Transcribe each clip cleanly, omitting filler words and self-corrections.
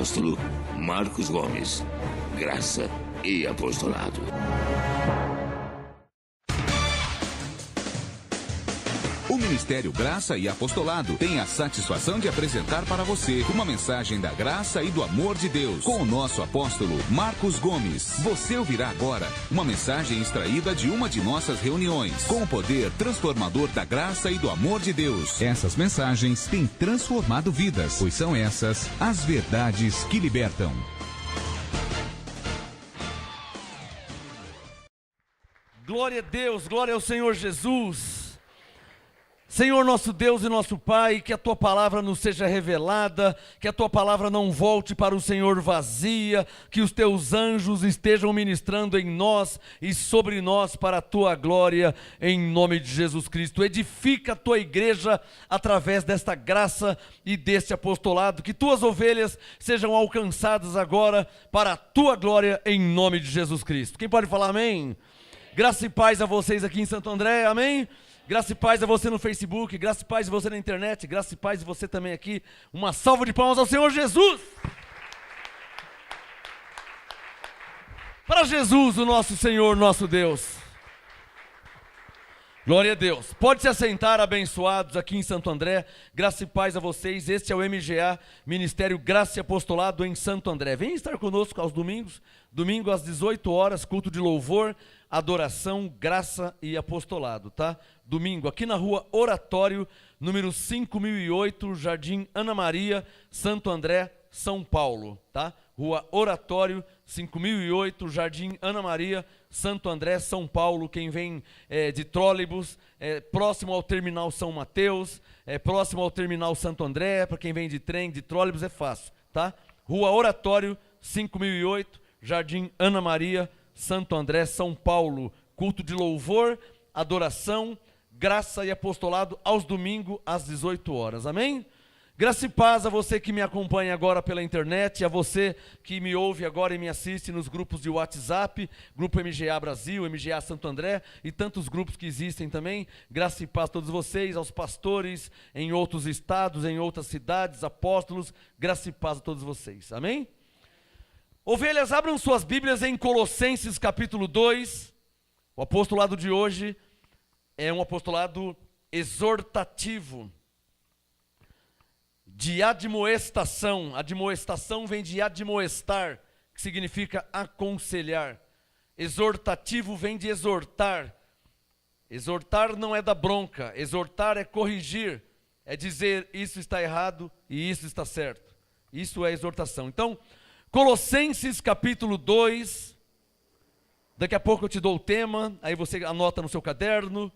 apóstolo Marcos Gomes. Graça e apostolado. O Ministério Graça e Apostolado tem a satisfação de apresentar para você uma mensagem da graça e do amor de Deus com o nosso apóstolo Marcos Gomes. Você ouvirá agora uma mensagem extraída de uma de nossas reuniões com o poder transformador da graça e do amor de Deus. Essas mensagens têm transformado vidas, pois são essas as verdades que libertam. Glória a Deus, glória ao Senhor Jesus. Senhor nosso Deus e nosso Pai, que a Tua palavra nos seja revelada, que a Tua palavra não volte para o Senhor vazia, que os Teus anjos estejam ministrando em nós e sobre nós para a Tua glória, em nome de Jesus Cristo. Edifica a Tua igreja através desta graça e deste apostolado, que Tuas ovelhas sejam alcançadas agora para a Tua glória, em nome de Jesus Cristo. Quem pode falar amém? Graça e paz a vocês aqui em Santo André, amém? Graça e paz a você no Facebook, graça e paz a você na internet, graça e paz a você também aqui. Uma salva de palmas ao Senhor Jesus. Para Jesus, o nosso Senhor, nosso Deus. Glória a Deus. Pode se assentar, abençoados aqui em Santo André. Graça e paz a vocês. Este é o MGA, Ministério Graça e Apostolado em Santo André. Venha estar conosco aos domingos. Domingo às 18 horas, culto de louvor, adoração, graça e apostolado, tá? Domingo, aqui na rua Oratório, número 5008, Jardim Ana Maria, Santo André, São Paulo, tá? Rua Oratório, 5008, Jardim Ana Maria, Santo André, São Paulo. Quem vem de trólebus, próximo ao Terminal São Mateus, próximo ao Terminal Santo André. Para quem vem de trem, de trólebus, é fácil, tá? Rua Oratório, 5008, Jardim Ana Maria, Santo André, São Paulo. Culto de louvor, adoração, graça e apostolado aos domingos às 18 horas, amém? Graça e paz a você que me acompanha agora pela internet, a você que me ouve agora e me assiste nos grupos de WhatsApp, Grupo MGA Brasil, MGA Santo André e tantos grupos que existem também. Graça e paz a todos vocês, aos pastores em outros estados, em outras cidades, apóstolos, graça e paz a todos vocês, amém? Ovelhas, abram suas Bíblias em Colossenses capítulo 2, o apostolado de hoje é um apostolado exortativo, de admoestação. Admoestação vem de admoestar, que significa aconselhar. Exortativo vem de exortar. Exortar não é dar bronca, exortar é corrigir, é dizer isso está errado e isso está certo. Isso é exortação. Então, Colossenses capítulo 2, daqui a pouco eu te dou o tema, aí você anota no seu caderno.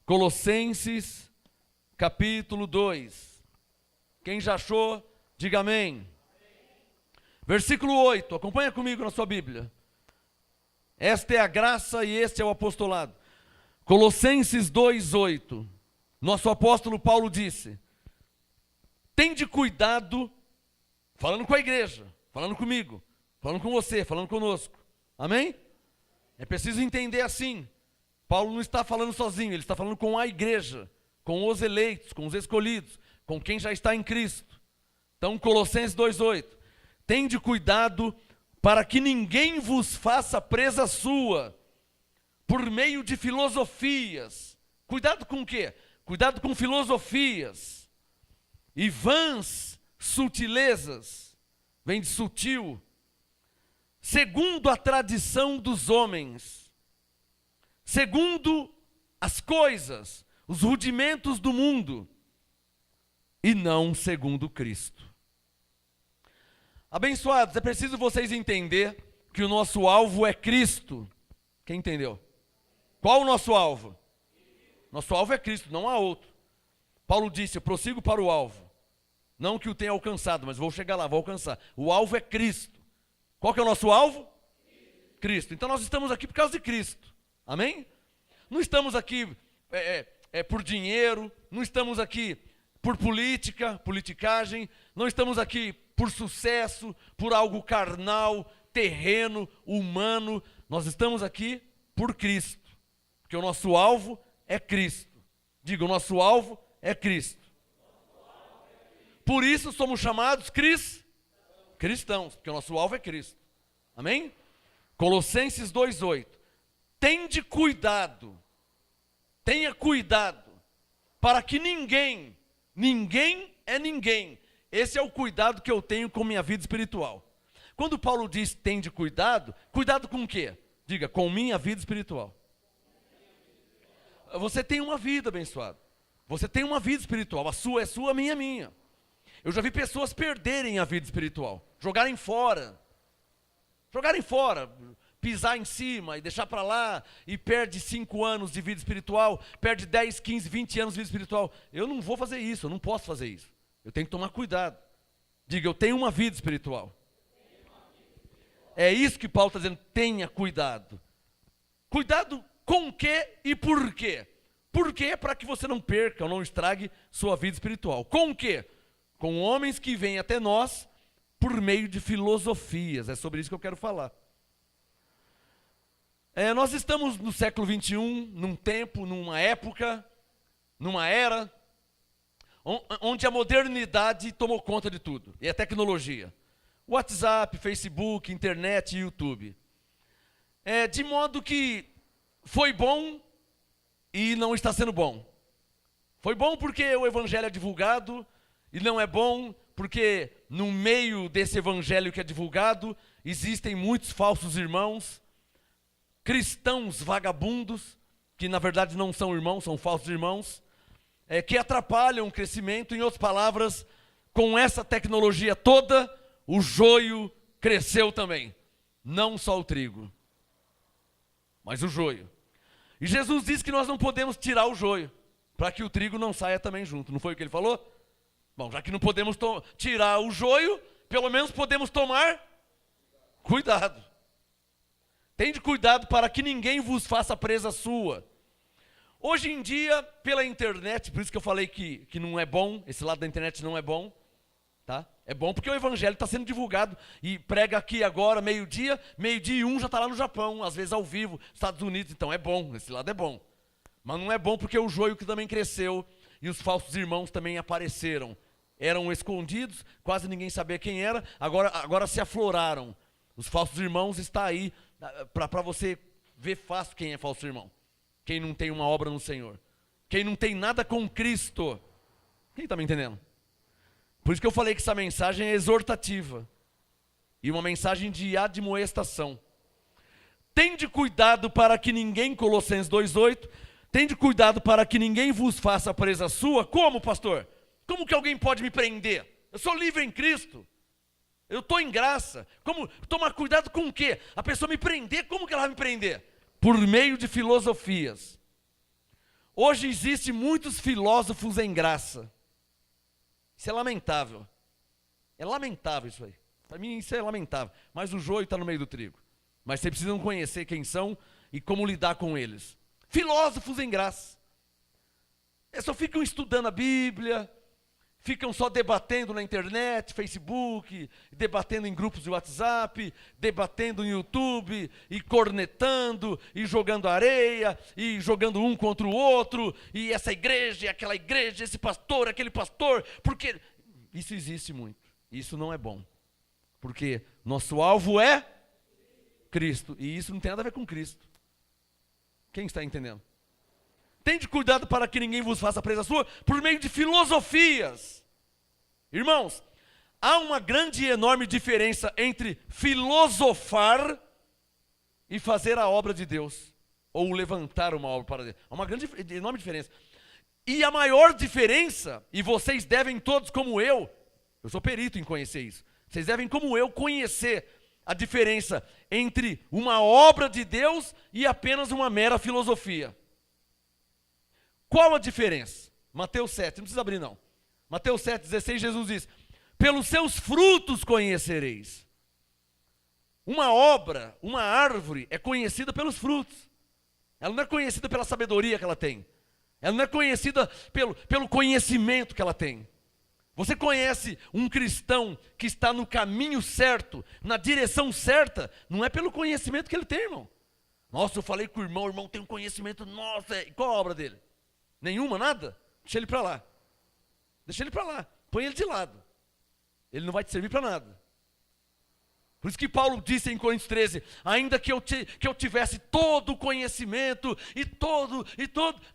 Colossenses capítulo 2. Quem já achou, diga amém. Versículo 8, acompanha comigo na sua Bíblia. Esta é a graça e este é o apostolado. Colossenses 2:8. Nosso apóstolo Paulo disse: tende cuidado, falando com a igreja, falando comigo, falando com você, falando conosco. Amém? É preciso entender assim. Paulo não está falando sozinho, ele está falando com a igreja, com os eleitos, com os escolhidos, com quem já está em Cristo. Então, Colossenses 2:8. Tende cuidado para que ninguém vos faça presa sua, por meio de filosofias. Cuidado com o quê? Cuidado com filosofias e vãs sutilezas, vem de sutil, segundo a tradição dos homens, segundo as coisas, os rudimentos do mundo, e não segundo Cristo. Abençoados, é preciso vocês entender que o nosso alvo é Cristo. Quem entendeu? Qual o nosso alvo? Nosso alvo é Cristo, não há outro. Paulo disse: eu prossigo para o alvo. Não que o tenha alcançado, mas vou chegar lá, vou alcançar. O alvo é Cristo. Qual que é o nosso alvo? Cristo. Então nós estamos aqui por causa de Cristo. Amém? Não estamos aqui por dinheiro, não estamos aqui por política, politicagem, não estamos aqui por sucesso, por algo carnal, terreno, humano. Nós estamos aqui por Cristo, porque o nosso alvo é Cristo. Diga, o nosso alvo é Cristo. Por isso somos chamados cristãos. Cristãos, porque o nosso alvo é Cristo. Amém? Colossenses 2:8. Tende cuidado, tenha cuidado, para que ninguém é ninguém. Esse é o cuidado que eu tenho com minha vida espiritual. Quando Paulo diz tende cuidado, cuidado com o quê? Diga, com minha vida espiritual. Você tem uma vida, abençoado. Você tem uma vida espiritual, a sua é sua, a minha é minha. Eu já vi pessoas perderem a vida espiritual, jogarem fora, pisar em cima e deixar para lá, e perde 5 anos de vida espiritual, perde 10, 15, 20 anos de vida espiritual. Eu não vou fazer isso, eu não posso fazer isso. Eu tenho que tomar cuidado. Diga, eu tenho uma vida espiritual. É isso que Paulo está dizendo, tenha cuidado. Cuidado com o quê e por quê? Por quê? Para que você não perca ou não estrague sua vida espiritual. Com o quê? Com homens que vêm até nós por meio de filosofias. É sobre isso que eu quero falar. Nós estamos no século 21, num tempo, numa época, numa era, onde a modernidade tomou conta de tudo. E a tecnologia. WhatsApp, Facebook, internet e YouTube. De modo que foi bom e não está sendo bom. Foi bom porque o evangelho é divulgado, e não é bom porque no meio desse evangelho que é divulgado, existem muitos falsos irmãos, cristãos vagabundos, que na verdade não são irmãos, são falsos irmãos, que atrapalham o crescimento. Em outras palavras, com essa tecnologia toda, o joio cresceu também. Não só o trigo, mas o joio. E Jesus disse que nós não podemos tirar o joio, para que o trigo não saia também junto. Não foi o que ele falou? Bom, já que não podemos tirar o joio, pelo menos podemos tomar cuidado. Tende cuidado para que ninguém vos faça presa sua. Hoje em dia, pela internet, por isso que eu falei que não é bom, esse lado da internet não é bom, tá? É bom porque o evangelho está sendo divulgado e prega aqui agora, meio-dia e 1 já está lá no Japão, às vezes ao vivo, Estados Unidos, então é bom, esse lado é bom. Mas não é bom porque o joio que também cresceu e os falsos irmãos também apareceram. Eram escondidos, quase ninguém sabia quem era, agora se afloraram. Os falsos irmãos estão aí para você ver fácil quem é falso irmão. Quem não tem uma obra no Senhor. Quem não tem nada com Cristo. Quem está me entendendo? Por isso que eu falei que essa mensagem é exortativa. E uma mensagem de admoestação. Tende cuidado para que ninguém, Colossenses 2:8, tende cuidado para que ninguém vos faça presa sua. Como, pastor? Como que alguém pode me prender? Eu sou livre em Cristo. Eu estou em graça. Como tomar cuidado com o quê? A pessoa me prender, como que ela vai me prender? Por meio de filosofias. Hoje existem muitos filósofos em graça. Isso é lamentável. É lamentável isso aí. Para mim isso é lamentável. Mas o joio está no meio do trigo. Mas vocês precisam conhecer quem são e como lidar com eles. Filósofos em graça. Eles só ficam estudando a Bíblia, ficam só debatendo na internet, Facebook, debatendo em grupos de WhatsApp, debatendo no YouTube, e cornetando, e jogando areia, e jogando um contra o outro, e essa igreja, e aquela igreja, esse pastor, aquele pastor, porque isso existe muito. Isso não é bom. Porque nosso alvo é Cristo, e isso não tem nada a ver com Cristo. Quem está entendendo? Tende cuidado para que ninguém vos faça presa sua por meio de filosofias. Irmãos, há uma grande e enorme diferença entre filosofar e fazer a obra de Deus, ou levantar uma obra para Deus. Há uma grande e enorme diferença. E a maior diferença, e vocês devem todos como eu sou perito em conhecer isso, vocês devem como eu conhecer a diferença entre uma obra de Deus e apenas uma mera filosofia. Qual a diferença? Mateus 7, não precisa abrir não. Mateus 7,16, Jesus diz: pelos seus frutos conhecereis. Uma obra, uma árvore é conhecida pelos frutos. Ela não é conhecida pela sabedoria que ela tem. Ela não é conhecida pelo conhecimento que ela tem. Você conhece um cristão que está no caminho certo, na direção certa, não é pelo conhecimento que ele tem, irmão. Nossa, eu falei com o irmão tem um conhecimento, nossa, qual a obra dele? Nenhuma, nada? Deixa ele para lá. Deixa ele para lá. Põe ele de lado. Ele não vai te servir para nada. Por isso que Paulo disse em Coríntios 13, ainda que eu tivesse todo o conhecimento e todo,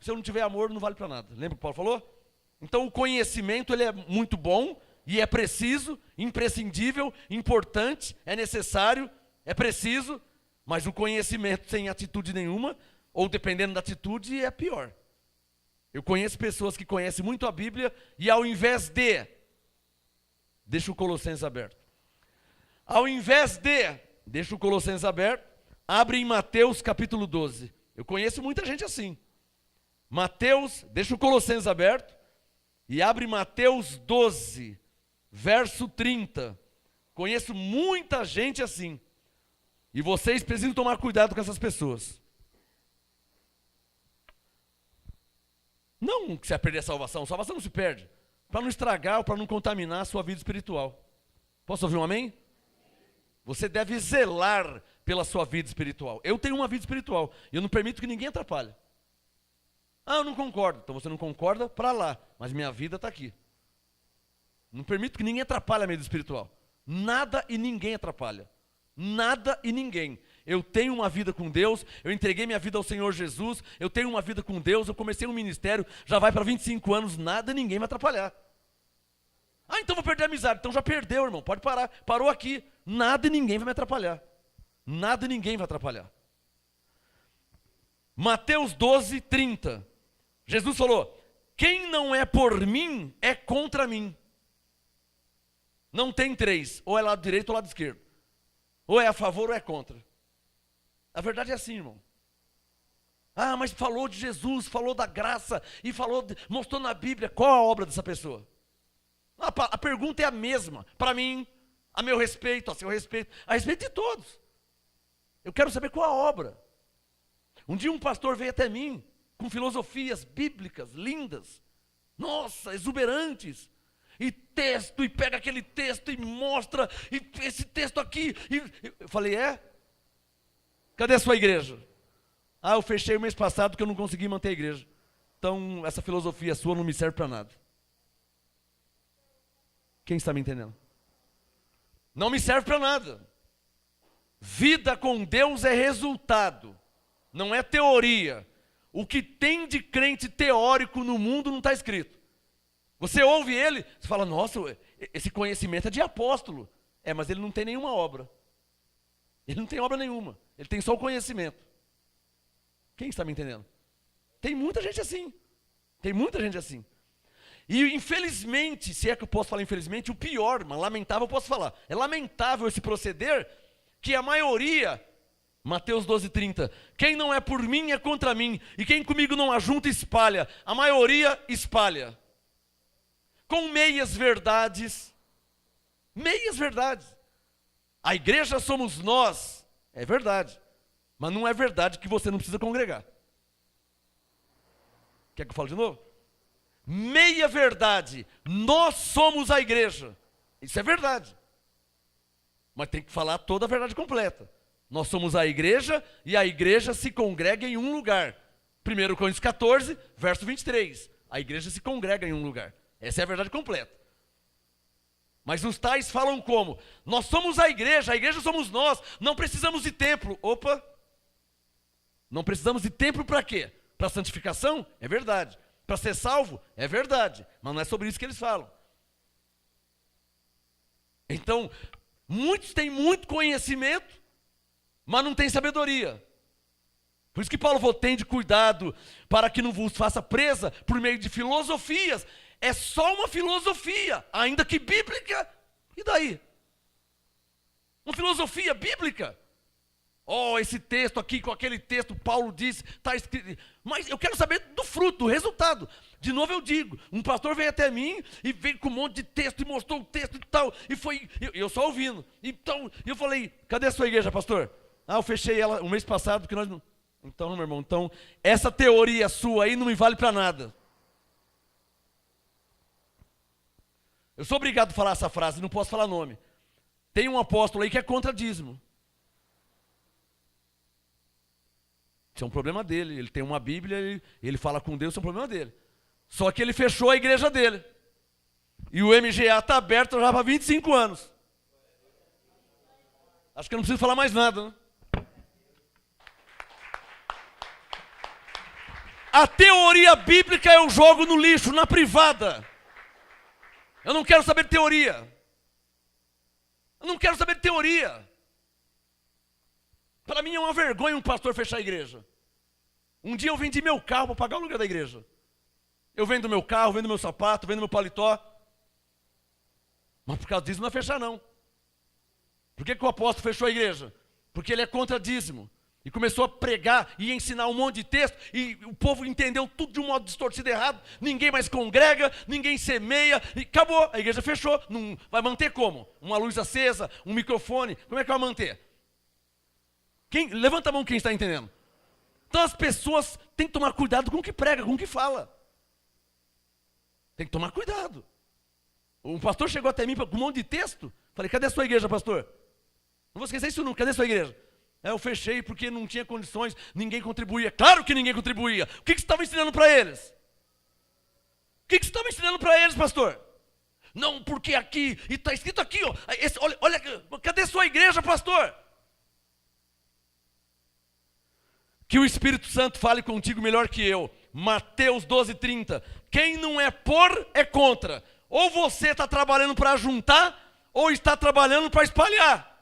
se eu não tiver amor não vale para nada. Lembra o que Paulo falou? Então o conhecimento ele é muito bom e é preciso, imprescindível, importante, é necessário, é preciso, mas o conhecimento sem atitude nenhuma, ou dependendo da atitude, é pior. Eu conheço pessoas que conhecem muito a Bíblia e ao invés de, deixa o Colossenses aberto, ao invés de, deixa o Colossenses aberto, abre em Mateus capítulo 12. Eu conheço muita gente assim. Mateus, deixa o Colossenses aberto, e abre Mateus 12, verso 30. Conheço muita gente assim. E vocês precisam tomar cuidado com essas pessoas. Não que você vai perder a salvação não se perde. Para não estragar ou para não contaminar a sua vida espiritual. Posso ouvir um amém? Você deve zelar pela sua vida espiritual. Eu tenho uma vida espiritual e eu não permito que ninguém atrapalhe. Ah, eu não concordo. Então você não concorda para lá, mas minha vida está aqui. Não permito que ninguém atrapalhe a minha vida espiritual. Nada e ninguém atrapalha. Nada e ninguém. Eu tenho uma vida com Deus, eu entreguei minha vida ao Senhor Jesus, eu tenho uma vida com Deus, eu comecei um ministério, já vai para 25 anos, nada e ninguém vai atrapalhar. Ah, então vou perder a amizade. Então já perdeu, irmão, pode parar. Parou aqui. Nada e ninguém vai me atrapalhar. Nada e ninguém vai atrapalhar. Mateus 12, 30. Jesus falou, quem não é por mim, é contra mim. Não tem três, ou é lado direito ou lado esquerdo. Ou é a favor ou é contra. A verdade é assim, irmão. Ah, mas falou de Jesus, falou da graça, e mostrou na Bíblia qual a obra dessa pessoa. A pergunta é a mesma, para mim, a meu respeito, a seu respeito, a respeito de todos. Eu quero saber qual a obra. Um dia um pastor veio até mim, com filosofias bíblicas lindas, nossa, exuberantes, e pega aquele texto e mostra, e esse texto aqui, eu falei, cadê a sua igreja? Ah, eu fechei o mês passado porque eu não consegui manter a igreja, então essa filosofia sua não me serve para nada. Quem está me entendendo? Não me serve para nada. Vida com Deus é resultado, não é teoria. O que tem de crente teórico no mundo não está escrito. Você ouve ele, você fala, nossa, esse conhecimento é de apóstolo. Mas ele não tem nenhuma obra. Ele não tem obra nenhuma, ele tem só o conhecimento. Quem está me entendendo? Tem muita gente assim. Tem muita gente assim. E infelizmente, se é que eu posso falar infelizmente, o pior, mas lamentável eu posso falar. É lamentável esse proceder que a maioria, Mateus 12, 30, quem não é por mim é contra mim, e quem comigo não ajunta espalha. A maioria espalha. Com meias verdades. Meias verdades. A igreja somos nós, é verdade. Mas não é verdade que você não precisa congregar. Quer que eu fale de novo? Meia verdade, nós somos a igreja. Isso é verdade. Mas tem que falar toda a verdade completa. Nós somos a igreja e a igreja se congrega em um lugar. 1 Coríntios 14, verso 23. A igreja se congrega em um lugar. Essa é a verdade completa. Mas os tais falam como? Nós somos a igreja somos nós, não precisamos de templo. Opa! Não precisamos de templo para quê? Para santificação? É verdade. Para ser salvo? É verdade. Mas não é sobre isso que eles falam. Então, muitos têm muito conhecimento, mas não têm sabedoria. Por isso que Paulo falou, tende cuidado para que não vos faça presa por meio de filosofias. É só uma filosofia, ainda que bíblica. E daí? Uma filosofia bíblica. Esse texto aqui com aquele texto, Paulo disse, está escrito. Mas eu quero saber do fruto, do resultado. De novo eu digo, um pastor veio até mim e veio com um monte de texto e mostrou o texto e tal. E foi, eu só ouvindo. Então, eu falei, cadê a sua igreja, pastor? Eu fechei ela o mês passado, porque nós não... Então, meu irmão, essa teoria sua aí não me vale para nada. Eu sou obrigado a falar essa frase, não posso falar nome. Tem um apóstolo aí que é contra dízimo. Isso é um problema dele. Ele tem uma Bíblia, ele fala com Deus, isso é um problema dele. Só que ele fechou a igreja dele. E o MGA está aberto já há 25 anos. Acho que eu não preciso falar mais nada, né? A teoria bíblica eu jogo no lixo, na privada. Eu não quero saber de teoria. Eu não quero saber de teoria. Para mim é uma vergonha um pastor fechar a igreja. Um dia eu vendi meu carro para pagar o aluguel da igreja. Eu vendo meu carro, vendo meu sapato, vendo meu paletó. Mas por causa disso não vai fechar não. Por que o apóstolo fechou a igreja? Porque ele é contra dízimo. E começou a pregar e ensinar um monte de texto. E o povo entendeu tudo de um modo distorcido e errado. Ninguém mais congrega, ninguém semeia. E acabou, a igreja fechou. Não, vai manter como? Uma luz acesa, um microfone. Como é que vai manter? Levanta a mão quem está entendendo. Então as pessoas têm que tomar cuidado com o que prega, com o que fala. Tem que tomar cuidado. Um pastor chegou até mim com um monte de texto. Falei, cadê a sua igreja, pastor? Não vou esquecer isso nunca, cadê a sua igreja? Eu fechei porque não tinha condições, ninguém contribuía. Claro que ninguém contribuía. O que você estava ensinando para eles? O que você estava ensinando para eles, pastor? Não, porque aqui, e está escrito aqui, ó, olha, cadê a sua igreja, pastor? Que o Espírito Santo fale contigo melhor que eu. Mateus 12:30. Quem não é por, é contra. Ou você está trabalhando para juntar, ou está trabalhando para espalhar.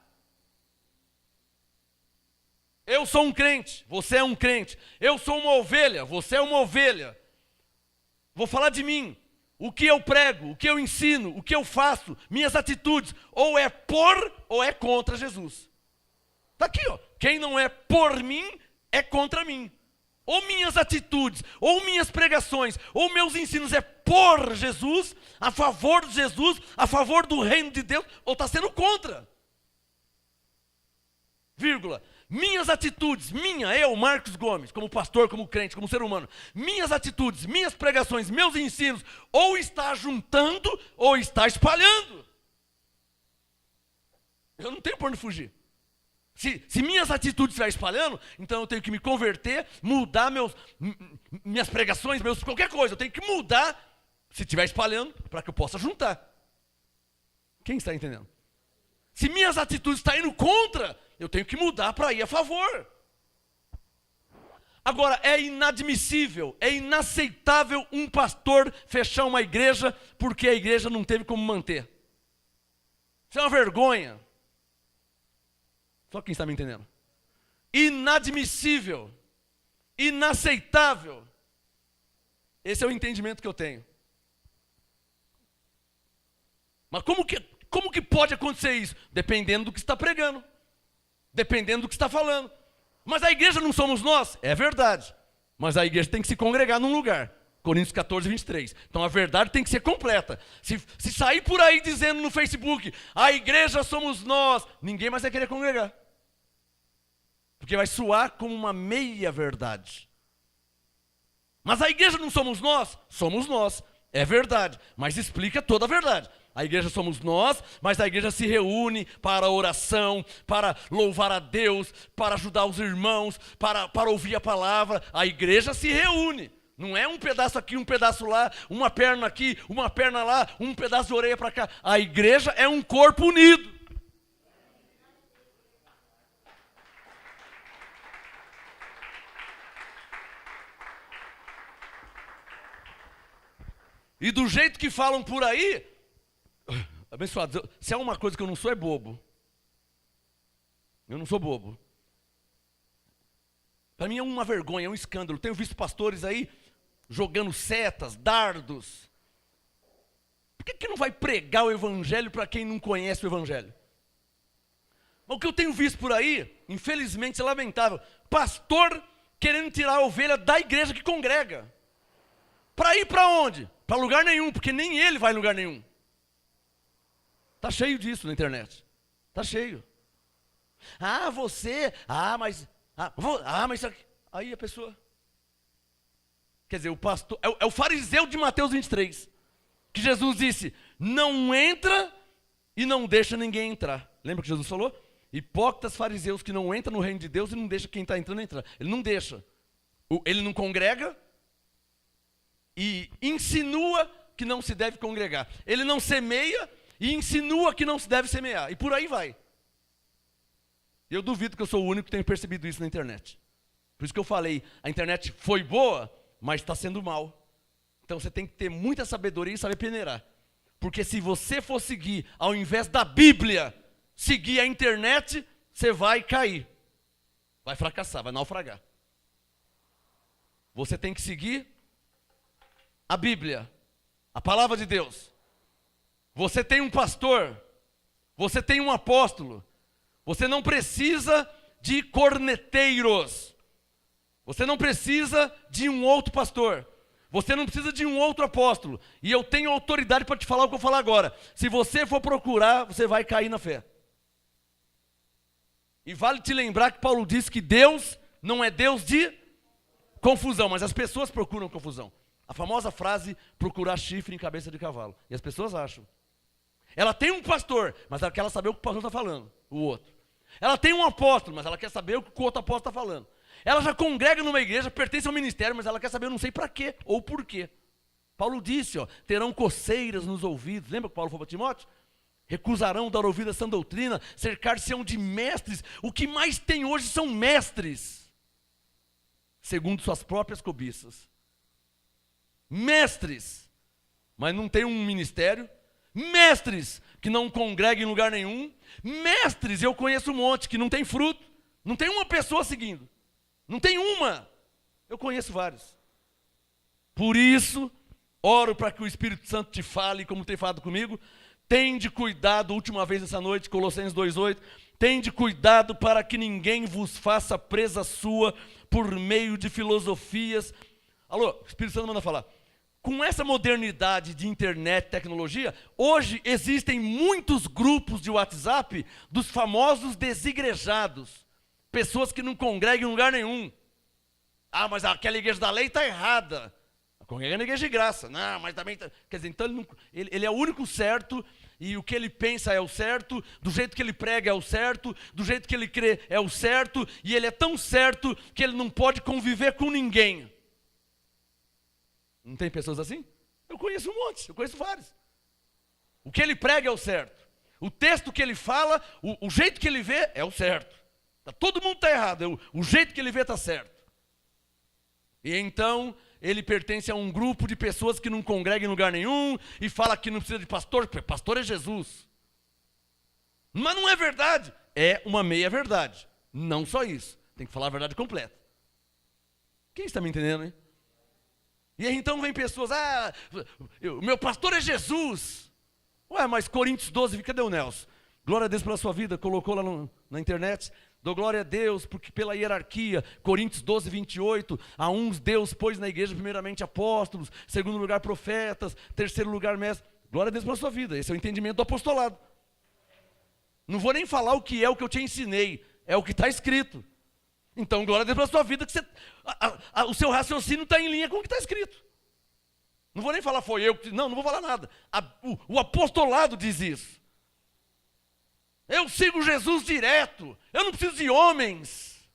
Eu sou um crente, você é um crente. Eu sou uma ovelha, você é uma ovelha. Vou falar de mim. O que eu prego, o que eu ensino, o que eu faço, minhas atitudes, ou é por ou é contra Jesus. Está aqui, ó. Quem não é por mim, é contra mim. Ou minhas atitudes, ou minhas pregações, ou meus ensinos é por Jesus, a favor de Jesus, a favor do reino de Deus, ou está sendo contra. Vírgula. Minhas atitudes, eu, Marcos Gomes, como pastor, como crente, como ser humano, minhas atitudes, minhas pregações, meus ensinos, ou está juntando, ou está espalhando. Eu não tenho por onde fugir. Se minhas atitudes estiverem espalhando, então eu tenho que me converter, mudar minhas pregações, qualquer coisa, eu tenho que mudar, se estiver espalhando, para que eu possa juntar. Quem está entendendo? Se minhas atitudes estão indo contra, eu tenho que mudar para ir a favor. Agora, é inadmissível, é inaceitável um pastor fechar uma igreja porque a igreja não teve como manter. Isso é uma vergonha. Só quem está me entendendo? Inadmissível, inaceitável. Esse é o entendimento que eu tenho. Mas como que pode acontecer isso? Dependendo do que está pregando. Dependendo do que está falando. Mas a igreja não somos nós? É verdade. Mas a igreja tem que se congregar num lugar. Coríntios 14:23. Então a verdade tem que ser completa. Se sair por aí dizendo no Facebook, a igreja somos nós, ninguém mais vai querer congregar. Porque vai soar como uma meia verdade. Mas a igreja não somos nós? Somos nós. É verdade. Mas explica toda a verdade. A igreja somos nós, mas a igreja se reúne para oração, para louvar a Deus, para ajudar os irmãos, para ouvir a palavra. A igreja se reúne. Não é um pedaço aqui, um pedaço lá, uma perna aqui, uma perna lá, um pedaço de orelha para cá. A igreja é um corpo unido. E do jeito que falam por aí, abençoados, se há uma coisa que eu não sou, é bobo. Eu não sou bobo. Para mim é uma vergonha, é um escândalo. Tenho visto pastores aí jogando setas, dardos. Por que não vai pregar o evangelho para quem não conhece o evangelho? Mas o que eu tenho visto por aí, infelizmente é lamentável, pastor querendo tirar a ovelha da igreja que congrega. Para ir para onde? Para lugar nenhum, porque nem ele vai em lugar nenhum. Está cheio disso na internet. Está cheio. Mas isso aqui. Aí a pessoa. Quer dizer, o pastor. É o fariseu de Mateus 23. Que Jesus disse: não entra e não deixa ninguém entrar. Lembra que Jesus falou? Hipócritas fariseus que não entram no reino de Deus e não deixa quem está entrando entrar. Ele não deixa. Ele não congrega. E insinua que não se deve congregar. Ele não semeia e insinua que não se deve semear. E por aí vai. Eu duvido que eu sou o único que tenha percebido isso na internet. Por isso que eu falei, a internet foi boa, mas está sendo mal. Então você tem que ter muita sabedoria e saber peneirar. Porque se você for seguir, ao invés da Bíblia, seguir a internet, você vai cair. Vai fracassar, vai naufragar. Você tem que seguir a Bíblia, a palavra de Deus. Você tem um pastor, você tem um apóstolo. Você não precisa de corneteiros. Você não precisa de um outro pastor. Você não precisa de um outro apóstolo. E eu tenho autoridade para te falar o que eu vou falar agora. Se você for procurar, você vai cair na fé. E vale te lembrar que Paulo disse que Deus não é Deus de confusão, mas as pessoas procuram confusão. A famosa frase, procurar chifre em cabeça de cavalo. E as pessoas acham. Ela tem um pastor, mas ela quer saber o que o pastor está falando, o outro. Ela tem um apóstolo, mas ela quer saber o que o outro apóstolo está falando. Ela já congrega numa igreja, pertence ao ministério, mas ela quer saber, eu não sei para quê ou por quê. Paulo disse, terão coceiras nos ouvidos. Lembra que Paulo falou para Timóteo? Recusarão dar ouvido a sã doutrina, cercar-se-ão de mestres. O que mais tem hoje são mestres, segundo suas próprias cobiças. Mestres, mas não tem um ministério. Mestres que não congregam em lugar nenhum. Mestres, eu conheço um monte que não tem fruto. Não tem uma pessoa seguindo. Não tem uma. Eu conheço vários. Por isso, oro para que o Espírito Santo te fale, como tem falado comigo. Tende cuidado, última vez essa noite, Colossenses 2:8. Tende cuidado para que ninguém vos faça presa sua por meio de filosofias. Alô, o Espírito Santo manda falar. Com essa modernidade de internet, tecnologia, hoje existem muitos grupos de WhatsApp dos famosos desigrejados. Pessoas que não congregam em lugar nenhum. Ah, mas aquela igreja da lei está errada. Congrega na igreja de graça. Não, mas também... Quer dizer, então ele é o único certo, e o que ele pensa é o certo, do jeito que ele prega é o certo, do jeito que ele crê é o certo, e ele é tão certo que ele não pode conviver com ninguém. Não tem pessoas assim? Eu conheço um monte, eu conheço vários. O que ele prega é o certo. O texto que ele fala, o jeito que ele vê é o certo. Todo mundo está errado, o jeito que ele vê está certo. E então, ele pertence a um grupo de pessoas que não congregam em lugar nenhum, e fala que não precisa de pastor, porque pastor é Jesus. Mas não é verdade, é uma meia verdade. Não só isso, tem que falar a verdade completa. Quem está me entendendo, hein? E aí então vem pessoas, o meu pastor é Jesus. Ué, mas Coríntios 12, cadê o Nelson? Glória a Deus pela sua vida, colocou lá na internet. Dou glória a Deus, porque pela hierarquia, Coríntios 12, 28, a uns Deus pôs na igreja primeiramente apóstolos, segundo lugar profetas, terceiro lugar mestres. Glória a Deus pela sua vida, esse é o entendimento do apostolado. Não vou nem falar o que é o que eu te ensinei, é o que está escrito. Então, glória a Deus pela sua vida, que o seu raciocínio está em linha com o que está escrito. Não vou nem falar foi eu, não vou falar nada. O apostolado diz isso. Eu sigo Jesus direto, eu não preciso de homens.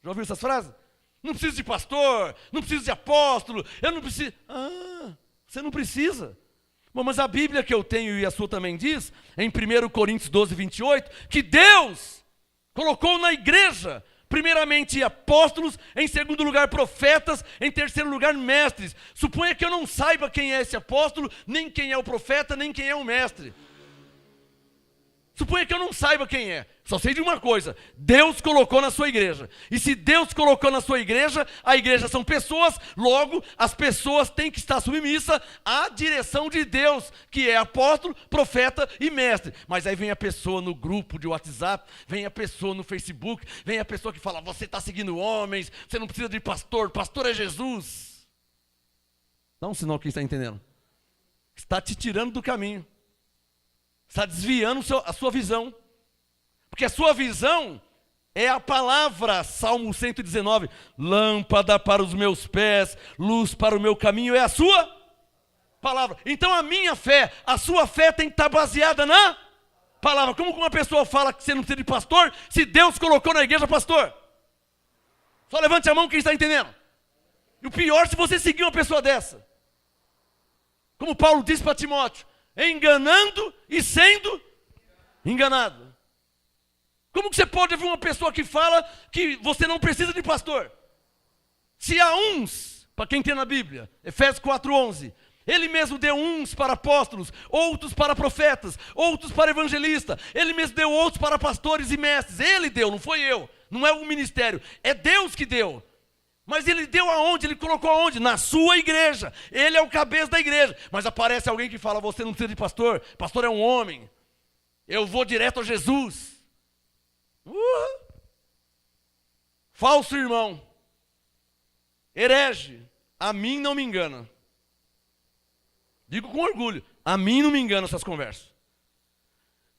Já ouviu essas frases? Não preciso de pastor, não preciso de apóstolo, eu não preciso... você não precisa. Bom, mas a Bíblia que eu tenho e a sua também diz, em 1 Coríntios 12, 28, que Deus colocou na igreja, primeiramente apóstolos, em segundo lugar profetas, em terceiro lugar mestres. Suponha que eu não saiba quem é esse apóstolo, nem quem é o profeta, nem quem é o mestre. Suponha que eu não saiba quem é, só sei de uma coisa, Deus colocou na sua igreja. E se Deus colocou na sua igreja, a igreja são pessoas, logo as pessoas têm que estar submissas à direção de Deus, que é apóstolo, profeta e mestre. Mas aí vem a pessoa no grupo de WhatsApp, vem a pessoa no Facebook, vem a pessoa que fala, você está seguindo homens, você não precisa de pastor, pastor é Jesus. Dá um sinal que está entendendo. Está te tirando do caminho. Está desviando a sua visão. Porque a sua visão é a palavra, Salmo 119. Lâmpada para os meus pés, luz para o meu caminho, é a sua palavra. Então a minha fé, a sua fé tem que estar baseada na palavra. Como uma pessoa fala que você não precisa de pastor, se Deus colocou na igreja pastor? Só levante a mão quem está entendendo. E o pior, se você seguir uma pessoa dessa. Como Paulo disse para Timóteo, enganando e sendo enganado. Como que você pode ouvir uma pessoa que fala que você não precisa de pastor? Se há uns, para quem tem na Bíblia, Efésios 4:11, ele mesmo deu uns para apóstolos, outros para profetas, outros para evangelistas, ele mesmo deu outros para pastores e mestres. Ele deu, não foi eu, não é o ministério, é Deus que deu. Mas ele deu aonde? Ele colocou aonde? Na sua igreja. Ele é o cabeça da igreja. Mas aparece alguém que fala, você não precisa de pastor, pastor é um homem, eu vou direto a Jesus. Falso irmão, herege, a mim não me engana. Digo com orgulho, a mim não me engana essas conversas.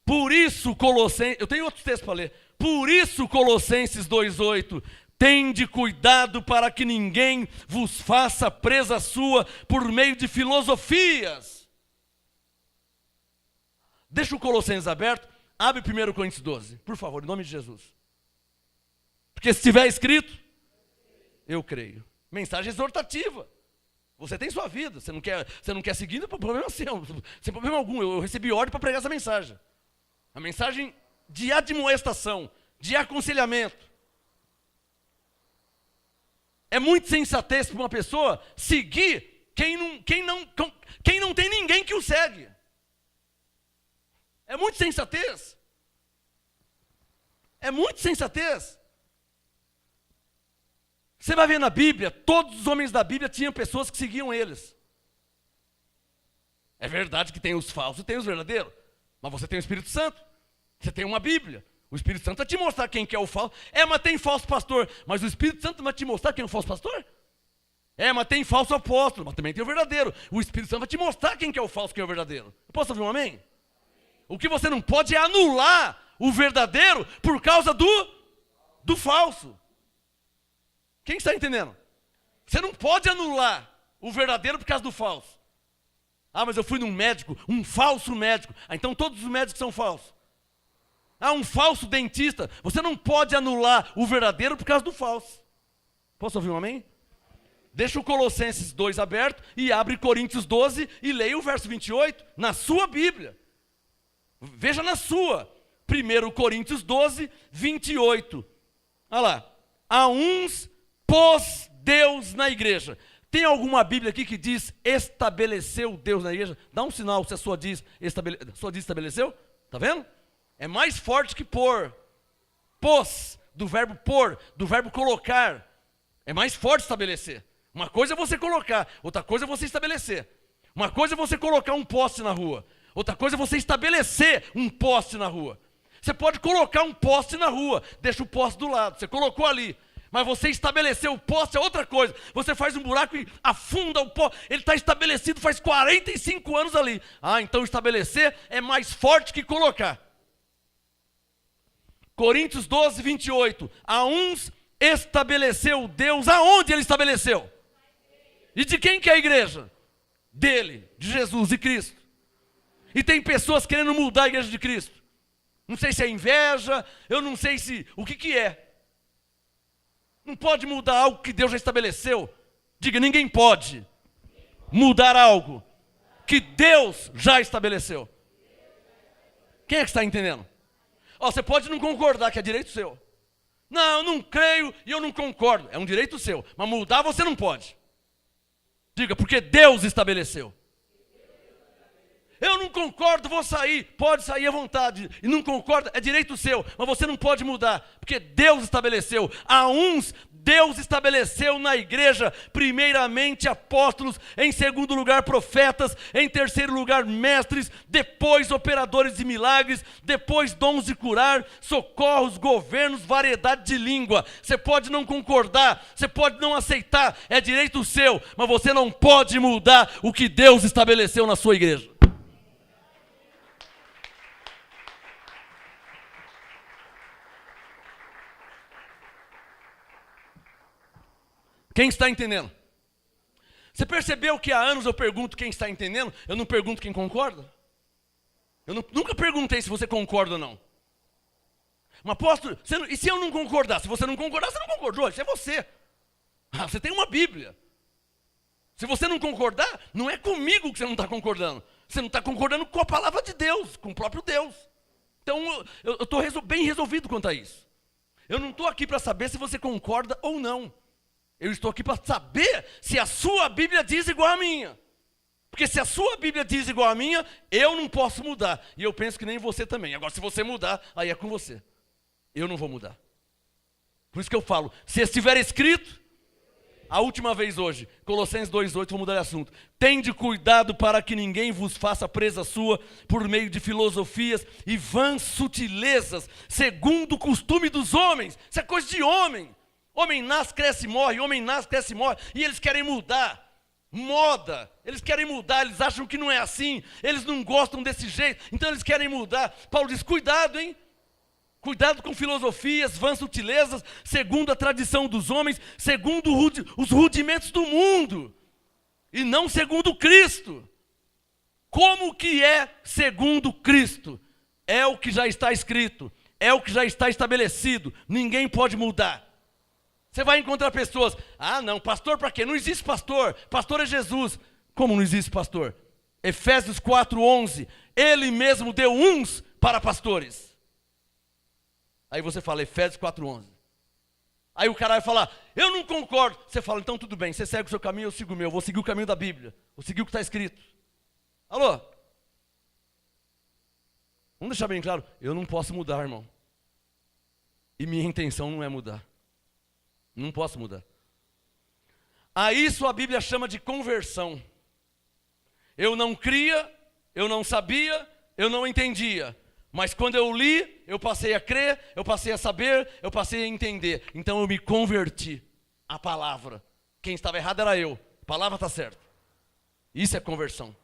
Por isso Colossenses, eu tenho outros textos para ler. Por isso Colossenses 2:8, tende cuidado para que ninguém vos faça presa sua por meio de filosofias. Deixa o Colossenses aberto. Abre 1 Coríntios 12, por favor, em nome de Jesus. Porque se estiver escrito, eu creio. Mensagem exortativa. Você tem sua vida, você não quer seguir, não é problema seu, sem problema algum. Eu recebi ordem para pregar essa mensagem. A mensagem de admoestação, de aconselhamento. É muito sensatez para uma pessoa seguir quem não tem ninguém que o segue. É muito sensatez. É muito sensatez. Você vai ver na Bíblia, todos os homens da Bíblia tinham pessoas que seguiam eles. É verdade que tem os falsos e tem os verdadeiros. Mas você tem o Espírito Santo. Você tem uma Bíblia. O Espírito Santo vai te mostrar quem que é o falso. Mas tem falso pastor. Mas o Espírito Santo vai te mostrar quem é o falso pastor? Mas tem falso apóstolo. Mas também tem o verdadeiro. O Espírito Santo vai te mostrar quem que é o falso e quem é o verdadeiro. Eu posso ouvir um amém? O que você não pode é anular o verdadeiro por causa do falso. Quem está entendendo? Você não pode anular o verdadeiro por causa do falso. Mas eu fui num médico, um falso médico. Então todos os médicos são falsos. Um falso dentista. Você não pode anular o verdadeiro por causa do falso. Posso ouvir um amém? Deixa o Colossenses 2 aberto e abre Coríntios 12 e leia o verso 28 na sua Bíblia. Veja na sua. 1 Coríntios 12, 28. Olha lá. Há uns pôs Deus na igreja. Tem alguma Bíblia aqui que diz estabeleceu Deus na igreja? Dá um sinal se a sua diz estabeleceu. Está vendo? É mais forte que pôr. Pôs, do verbo pôr, do verbo colocar. É mais forte estabelecer. Uma coisa é você colocar, outra coisa é você estabelecer. Uma coisa é você colocar um poste na rua. Outra coisa é você estabelecer um poste na rua. Você pode colocar um poste na rua, deixa o poste do lado, você colocou ali. Mas você estabeleceu o poste é outra coisa. Você faz um buraco e afunda o poste. Ele está estabelecido faz 45 anos ali. Então estabelecer é mais forte que colocar. Coríntios 12, 28. A uns estabeleceu Deus. Aonde ele estabeleceu? E de quem que é a igreja? Dele, de Jesus e Cristo. E tem pessoas querendo mudar a igreja de Cristo. Não sei se é inveja, eu não sei se... O que é? Não pode mudar algo que Deus já estabeleceu. Diga, ninguém pode mudar algo que Deus já estabeleceu. Quem é que está entendendo? Você pode não concordar, que é direito seu. Não, eu não creio e eu não concordo. É um direito seu. Mas mudar você não pode. Diga, porque Deus estabeleceu. Eu não concordo, vou sair. Pode sair à vontade. E não concorda, é direito seu. Mas você não pode mudar, porque Deus estabeleceu. A uns, Deus estabeleceu na igreja, primeiramente apóstolos, em segundo lugar profetas, em terceiro lugar mestres, depois operadores de milagres, depois dons de curar, socorros, governos, variedade de língua. Você pode não concordar, você pode não aceitar, é direito seu, mas você não pode mudar o que Deus estabeleceu na sua igreja. Quem está entendendo? Você percebeu que há anos eu pergunto quem está entendendo? Eu não pergunto quem concorda? Eu nunca perguntei se você concorda ou não. Mas apóstolo, e se eu não concordar? Se você não concordar, você não concordou, isso é você. Você tem uma Bíblia. Se você não concordar, não é comigo que você não está concordando. Você não está concordando com a palavra de Deus, com o próprio Deus. Então, eu estou bem resolvido quanto a isso. Eu não estou aqui para saber se você concorda ou não. Eu estou aqui para saber se a sua Bíblia diz igual a minha. Porque se a sua Bíblia diz igual a minha, eu não posso mudar. E eu penso que nem você também. Agora, se você mudar, aí é com você. Eu não vou mudar. Por isso que eu falo, se estiver escrito, a última vez hoje, Colossenses 2,8, vou mudar de assunto. Tende cuidado para que ninguém vos faça presa sua por meio de filosofias e vãs sutilezas, segundo o costume dos homens. Isso é coisa de homem. Homem nasce, cresce e morre, homem nasce, cresce e morre. E eles querem mudar. Moda, eles querem mudar, eles acham que não é assim, eles não gostam desse jeito, então eles querem mudar. Paulo diz, cuidado, hein? Cuidado com filosofias, vãs sutilezas, segundo a tradição dos homens, segundo os rudimentos do mundo, e não segundo Cristo. Como que é segundo Cristo? É o que já está escrito, é o que já está estabelecido, ninguém pode mudar. Você vai encontrar pessoas, não, pastor para quê? Não existe pastor, pastor é Jesus. Como não existe pastor? Efésios 4:11, ele mesmo deu uns para pastores. Aí você fala, Efésios 4:11. Aí o cara vai falar, eu não concordo. Você fala, então tudo bem, você segue o seu caminho, eu sigo o meu. Vou seguir o caminho da Bíblia, vou seguir o que está escrito. Alô? Vamos deixar bem claro, eu não posso mudar, irmão. E minha intenção não é mudar. Não posso mudar. A isso a Bíblia chama de conversão. Eu não cria, eu não sabia, eu não entendia. Mas quando eu li, eu passei a crer, eu passei a saber, eu passei a entender. Então eu me converti à palavra. Quem estava errado era eu. A palavra está certa. Isso é conversão.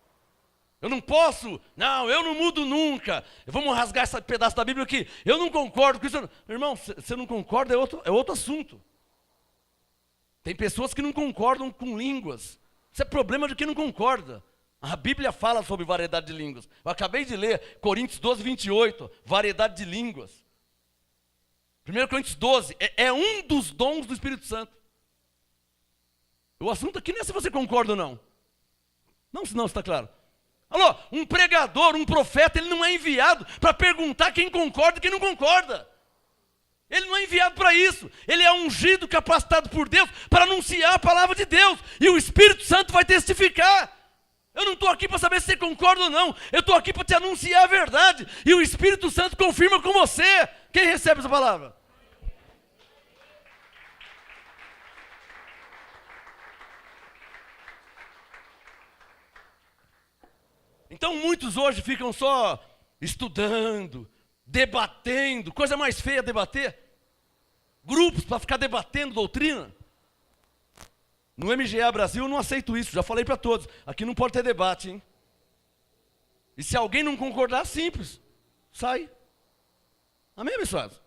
Eu não posso, eu não mudo nunca. Vamos rasgar esse pedaço da Bíblia aqui. Eu não concordo com isso. Irmão, você não concorda, é outro assunto. Tem pessoas que não concordam com línguas. Isso é problema de quem não concorda. A Bíblia fala sobre variedade de línguas. Eu acabei de ler Coríntios 12:28, variedade de línguas. 1 Coríntios 12, é um dos dons do Espírito Santo. O assunto aqui não é se você concorda ou não. Não, senão está claro. Alô, um pregador, um profeta, ele não é enviado para perguntar quem concorda e quem não concorda. Ele não é enviado para isso. Ele é ungido, capacitado por Deus para anunciar a palavra de Deus. E o Espírito Santo vai testificar. Eu não estou aqui para saber se você concorda ou não. Eu estou aqui para te anunciar a verdade. E o Espírito Santo confirma com você. Quem recebe essa palavra? Então muitos hoje ficam só estudando, debatendo. Coisa mais feia debater. Grupos para ficar debatendo doutrina. No MGA Brasil eu não aceito isso, já falei para todos. Aqui não pode ter debate, hein? E se alguém não concordar, simples, sai. Amém, abençoados?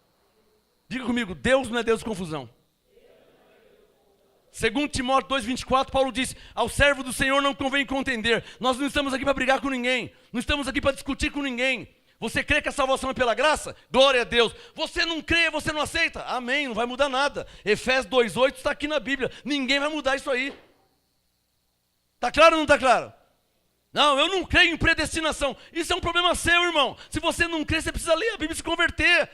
Diga comigo, Deus não é Deus de confusão. Segundo Timóteo 2:24, Paulo disse, ao servo do Senhor não convém contender. Nós não estamos aqui para brigar com ninguém, não estamos aqui para discutir com ninguém. Você crê que a salvação é pela graça? Glória a Deus. Você não crê, você não aceita? Amém, não vai mudar nada. Efésios 2:8 está aqui na Bíblia. Ninguém vai mudar isso aí. Está claro ou não está claro? Não, eu não creio em predestinação. Isso é um problema seu, irmão. Se você não crê, você precisa ler a Bíblia e se converter.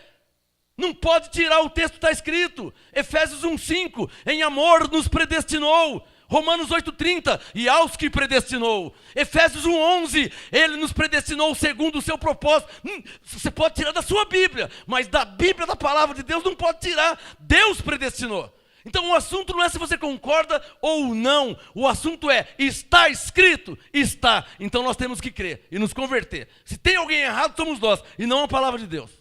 Não pode tirar o texto que está escrito. Efésios 1:5, em amor nos predestinou. Romanos 8:30, e aos que predestinou. Efésios 1:11, ele nos predestinou segundo o seu propósito. Você pode tirar da sua Bíblia, mas da Bíblia, da palavra de Deus, não pode tirar. Deus predestinou. Então o assunto não é se você concorda ou não. O assunto é, está escrito? Está. Então nós temos que crer e nos converter. Se tem alguém errado, somos nós, e não a palavra de Deus.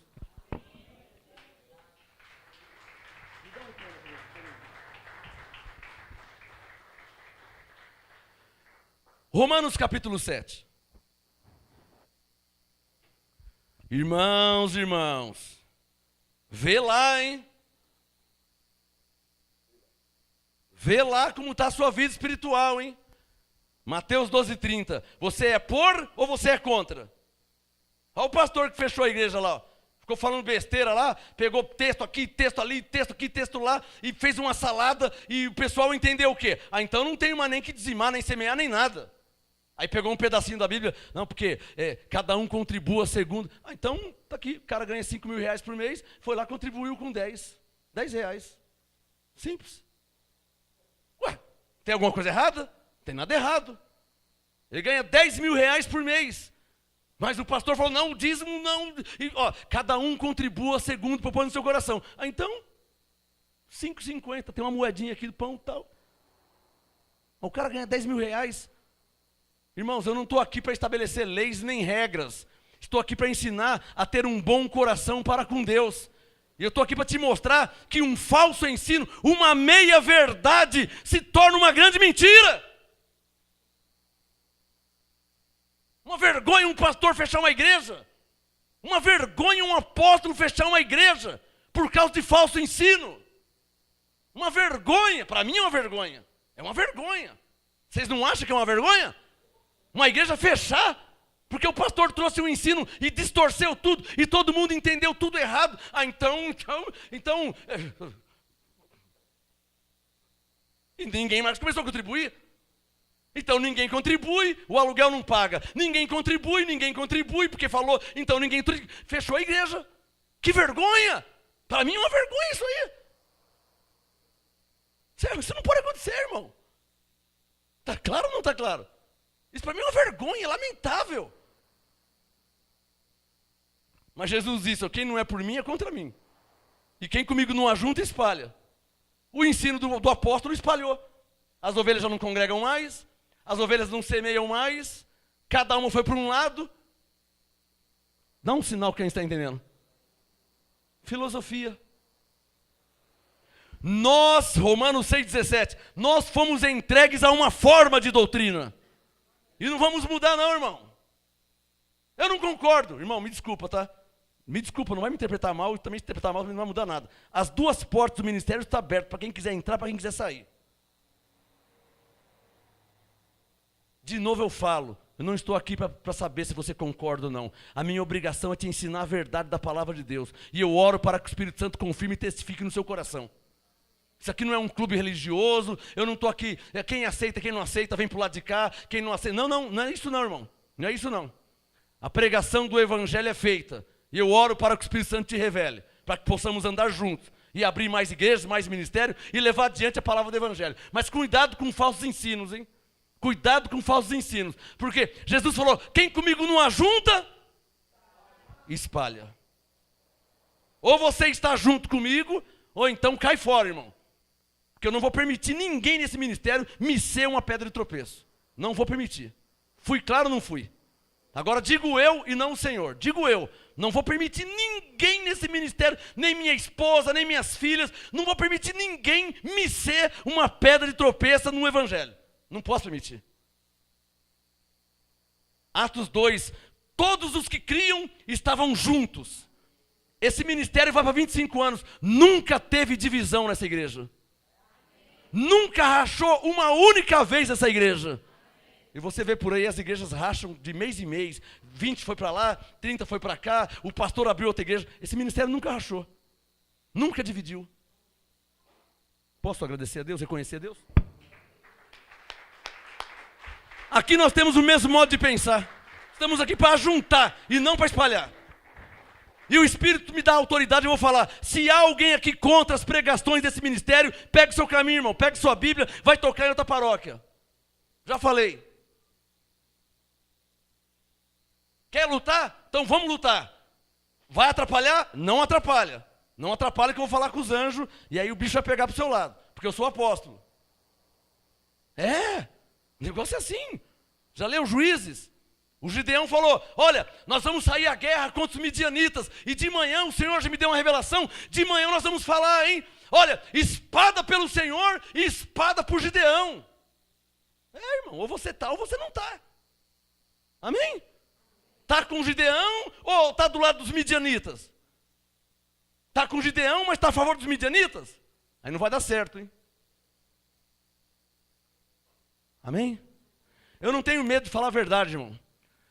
Romanos capítulo 7. Irmãos, vê lá, hein? Vê lá como está a sua vida espiritual, hein? Mateus 12:30. Você é por ou você é contra? Olha o pastor que fechou a igreja lá, ó. Ficou falando besteira lá, pegou texto aqui, texto ali, texto aqui, texto lá, e fez uma salada, e o pessoal entendeu o quê? Então não tem mais nem que dizimar, nem semear, nem nada. Aí pegou um pedacinho da Bíblia, não, porque cada um contribua segundo. Então, tá aqui, o cara ganha 5 mil reais por mês, foi lá, contribuiu com 10 reais. Simples. Ué, tem alguma coisa errada? Não tem nada errado. Ele ganha 10 mil reais por mês. Mas o pastor falou, não, o dízimo não. E, cada um contribua segundo, propõe no seu coração. Então, 5,50, tem uma moedinha aqui do pão e tal. O cara ganha 10 mil reais. Irmãos, eu não estou aqui para estabelecer leis nem regras. Estou aqui para ensinar a ter um bom coração para com Deus. E eu estou aqui para te mostrar que um falso ensino, uma meia verdade, se torna uma grande mentira. Uma vergonha um pastor fechar uma igreja. Uma vergonha um apóstolo fechar uma igreja por causa de falso ensino. Uma vergonha, para mim é uma vergonha. É uma vergonha. Vocês não acham que é uma vergonha? Uma igreja fechar, porque o pastor trouxe um ensino e distorceu tudo, e todo mundo entendeu tudo errado. Então... E ninguém mais começou a contribuir. Então ninguém contribui, o aluguel não paga. Ninguém contribui, porque falou, então ninguém fechou a igreja. Que vergonha! Para mim é uma vergonha isso aí. Sério, isso não pode acontecer, irmão. Está claro ou não está claro? Isso para mim é uma vergonha, é lamentável. Mas Jesus disse, quem não é por mim é contra mim. E quem comigo não ajunta, espalha. O ensino do apóstolo espalhou. As ovelhas já não congregam mais, as ovelhas não semeiam mais, cada uma foi para um lado. Dá um sinal que a gente está entendendo. Filosofia. Nós, Romanos 6,17, nós fomos entregues a uma forma de doutrina. E não vamos mudar não, irmão. Eu não concordo. Irmão, me desculpa, tá? Me desculpa, não vai me interpretar mal, e também se interpretar mal não vai mudar nada. As duas portas do ministério estão abertas para quem quiser entrar, para quem quiser sair. De novo eu falo, eu não estou aqui para saber se você concorda ou não. A minha obrigação é te ensinar a verdade da palavra de Deus. E eu oro para que o Espírito Santo confirme e testifique no seu coração. Isso aqui não é um clube religioso, eu não estou aqui, quem aceita, quem não aceita, vem para o lado de cá, quem não aceita. Não é isso não, irmão. Não é isso não. A pregação do Evangelho é feita. E eu oro para que o Espírito Santo te revele, para que possamos andar juntos e abrir mais igrejas, mais ministério e levar adiante a palavra do Evangelho. Mas cuidado com falsos ensinos, hein? Cuidado com falsos ensinos. Porque Jesus falou, quem comigo não ajunta, espalha. Ou você está junto comigo, ou então cai fora, irmão. Porque eu não vou permitir ninguém nesse ministério me ser uma pedra de tropeço. Não vou permitir. Fui claro ou não fui? Agora digo eu e não o Senhor. Digo eu. Não vou permitir ninguém nesse ministério, nem minha esposa, nem minhas filhas. Não vou permitir ninguém me ser uma pedra de tropeço no Evangelho. Não posso permitir. Atos 2. Todos os que criam estavam juntos. Esse ministério vai para 25 anos. Nunca teve divisão nessa igreja. Nunca rachou uma única vez essa igreja. E você vê por aí, as igrejas racham de mês em mês. 20 foi para lá, 30 foi para cá. O pastor abriu outra igreja. Esse ministério nunca rachou. Nunca dividiu. Posso agradecer a Deus, reconhecer a Deus? Aqui nós temos o mesmo modo de pensar. Estamos aqui para juntar e não para espalhar. E o Espírito me dá autoridade, eu vou falar. Se há alguém aqui contra as pregações desse ministério, pegue o seu caminho, irmão. Pegue sua Bíblia, vai tocar em outra paróquia. Já falei. Quer lutar? Então vamos lutar. Vai atrapalhar? Não atrapalha. Não atrapalha que eu vou falar com os anjos e aí o bicho vai pegar para o seu lado. Porque eu sou apóstolo. O negócio é assim. Já leu Juízes? O Gideão falou, olha, nós vamos sair à guerra contra os midianitas. E de manhã o Senhor já me deu uma revelação. De manhã nós vamos falar, hein? Olha, espada pelo Senhor e espada por Gideão. Irmão, ou você está ou você não está. Amém? Está com Gideão ou está do lado dos midianitas? Está com Gideão, mas está a favor dos midianitas? Aí não vai dar certo, hein? Amém? Eu não tenho medo de falar a verdade, irmão.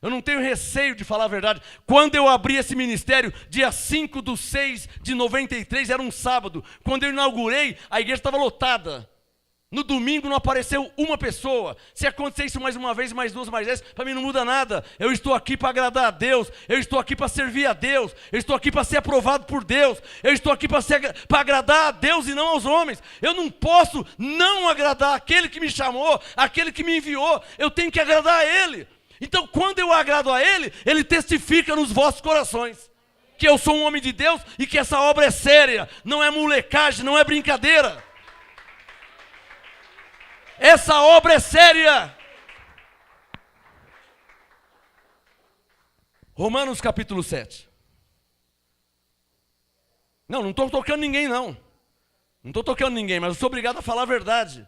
Eu não tenho receio de falar a verdade. Quando eu abri esse ministério, dia 5/6/93, era um sábado. Quando eu inaugurei, a igreja estava lotada. No domingo não apareceu uma pessoa. Se acontecer isso mais uma vez, mais duas, mais 10, para mim não muda nada. Eu estou aqui para agradar a Deus. Eu estou aqui para servir a Deus. Eu estou aqui para ser aprovado por Deus. Eu estou aqui para agradar a Deus e não aos homens. Eu não posso não agradar aquele que me chamou, aquele que me enviou. Eu tenho que agradar a Ele. Então quando eu agrado a Ele, Ele testifica nos vossos corações que eu sou um homem de Deus e que essa obra é séria. Não é molecagem, não é brincadeira. Essa obra é séria. Romanos capítulo 7. Não estou tocando ninguém não. Não estou tocando ninguém, mas eu sou obrigado a falar a verdade.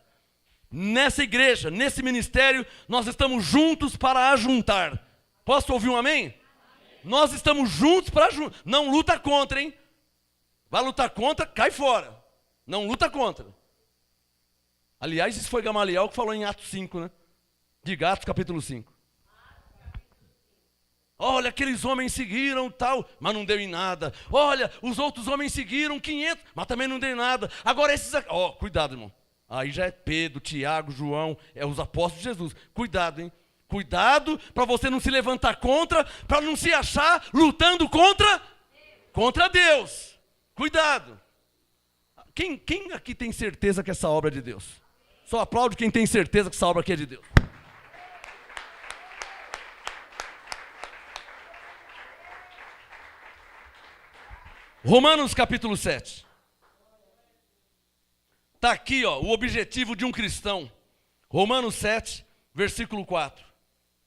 Nessa igreja, nesse ministério, nós estamos juntos para ajuntar. Posso ouvir um amém? Amém. Nós estamos juntos para ajuntar. Não luta contra, hein? Vai lutar contra, cai fora. Não luta contra. Aliás, isso foi Gamaliel que falou em Atos 5, né? De Atos capítulo 5. Olha, aqueles homens seguiram tal, mas não deu em nada. Olha, os outros homens seguiram 500, mas também não deu em nada. Agora esses aqui, cuidado, irmão. Aí já é Pedro, Tiago, João, é os apóstolos de Jesus. Cuidado, hein? Cuidado para você não se levantar contra, para não se achar lutando contra Deus. Cuidado. Quem aqui tem certeza que essa obra é de Deus? Só aplaude quem tem certeza que essa obra aqui é de Deus. Romanos capítulo 7. Está aqui, o objetivo de um cristão. Romanos 7, versículo 4.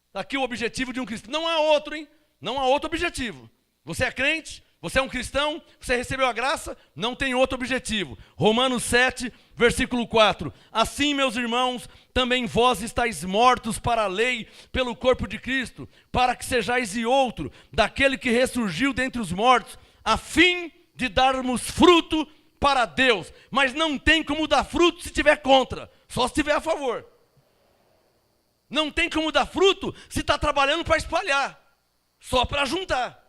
Está aqui o objetivo de um cristão. Não há outro, hein? Não há outro objetivo. Você é crente? Você é um cristão? Você recebeu a graça? Não tem outro objetivo. Romanos 7, versículo 4. Assim, meus irmãos, também vós estáis mortos para a lei, pelo corpo de Cristo, para que sejais e outro, daquele que ressurgiu dentre os mortos, a fim de darmos fruto para Deus. Mas não tem como dar fruto se tiver contra, só se tiver a favor. Não tem como dar fruto se está trabalhando para espalhar, só para juntar.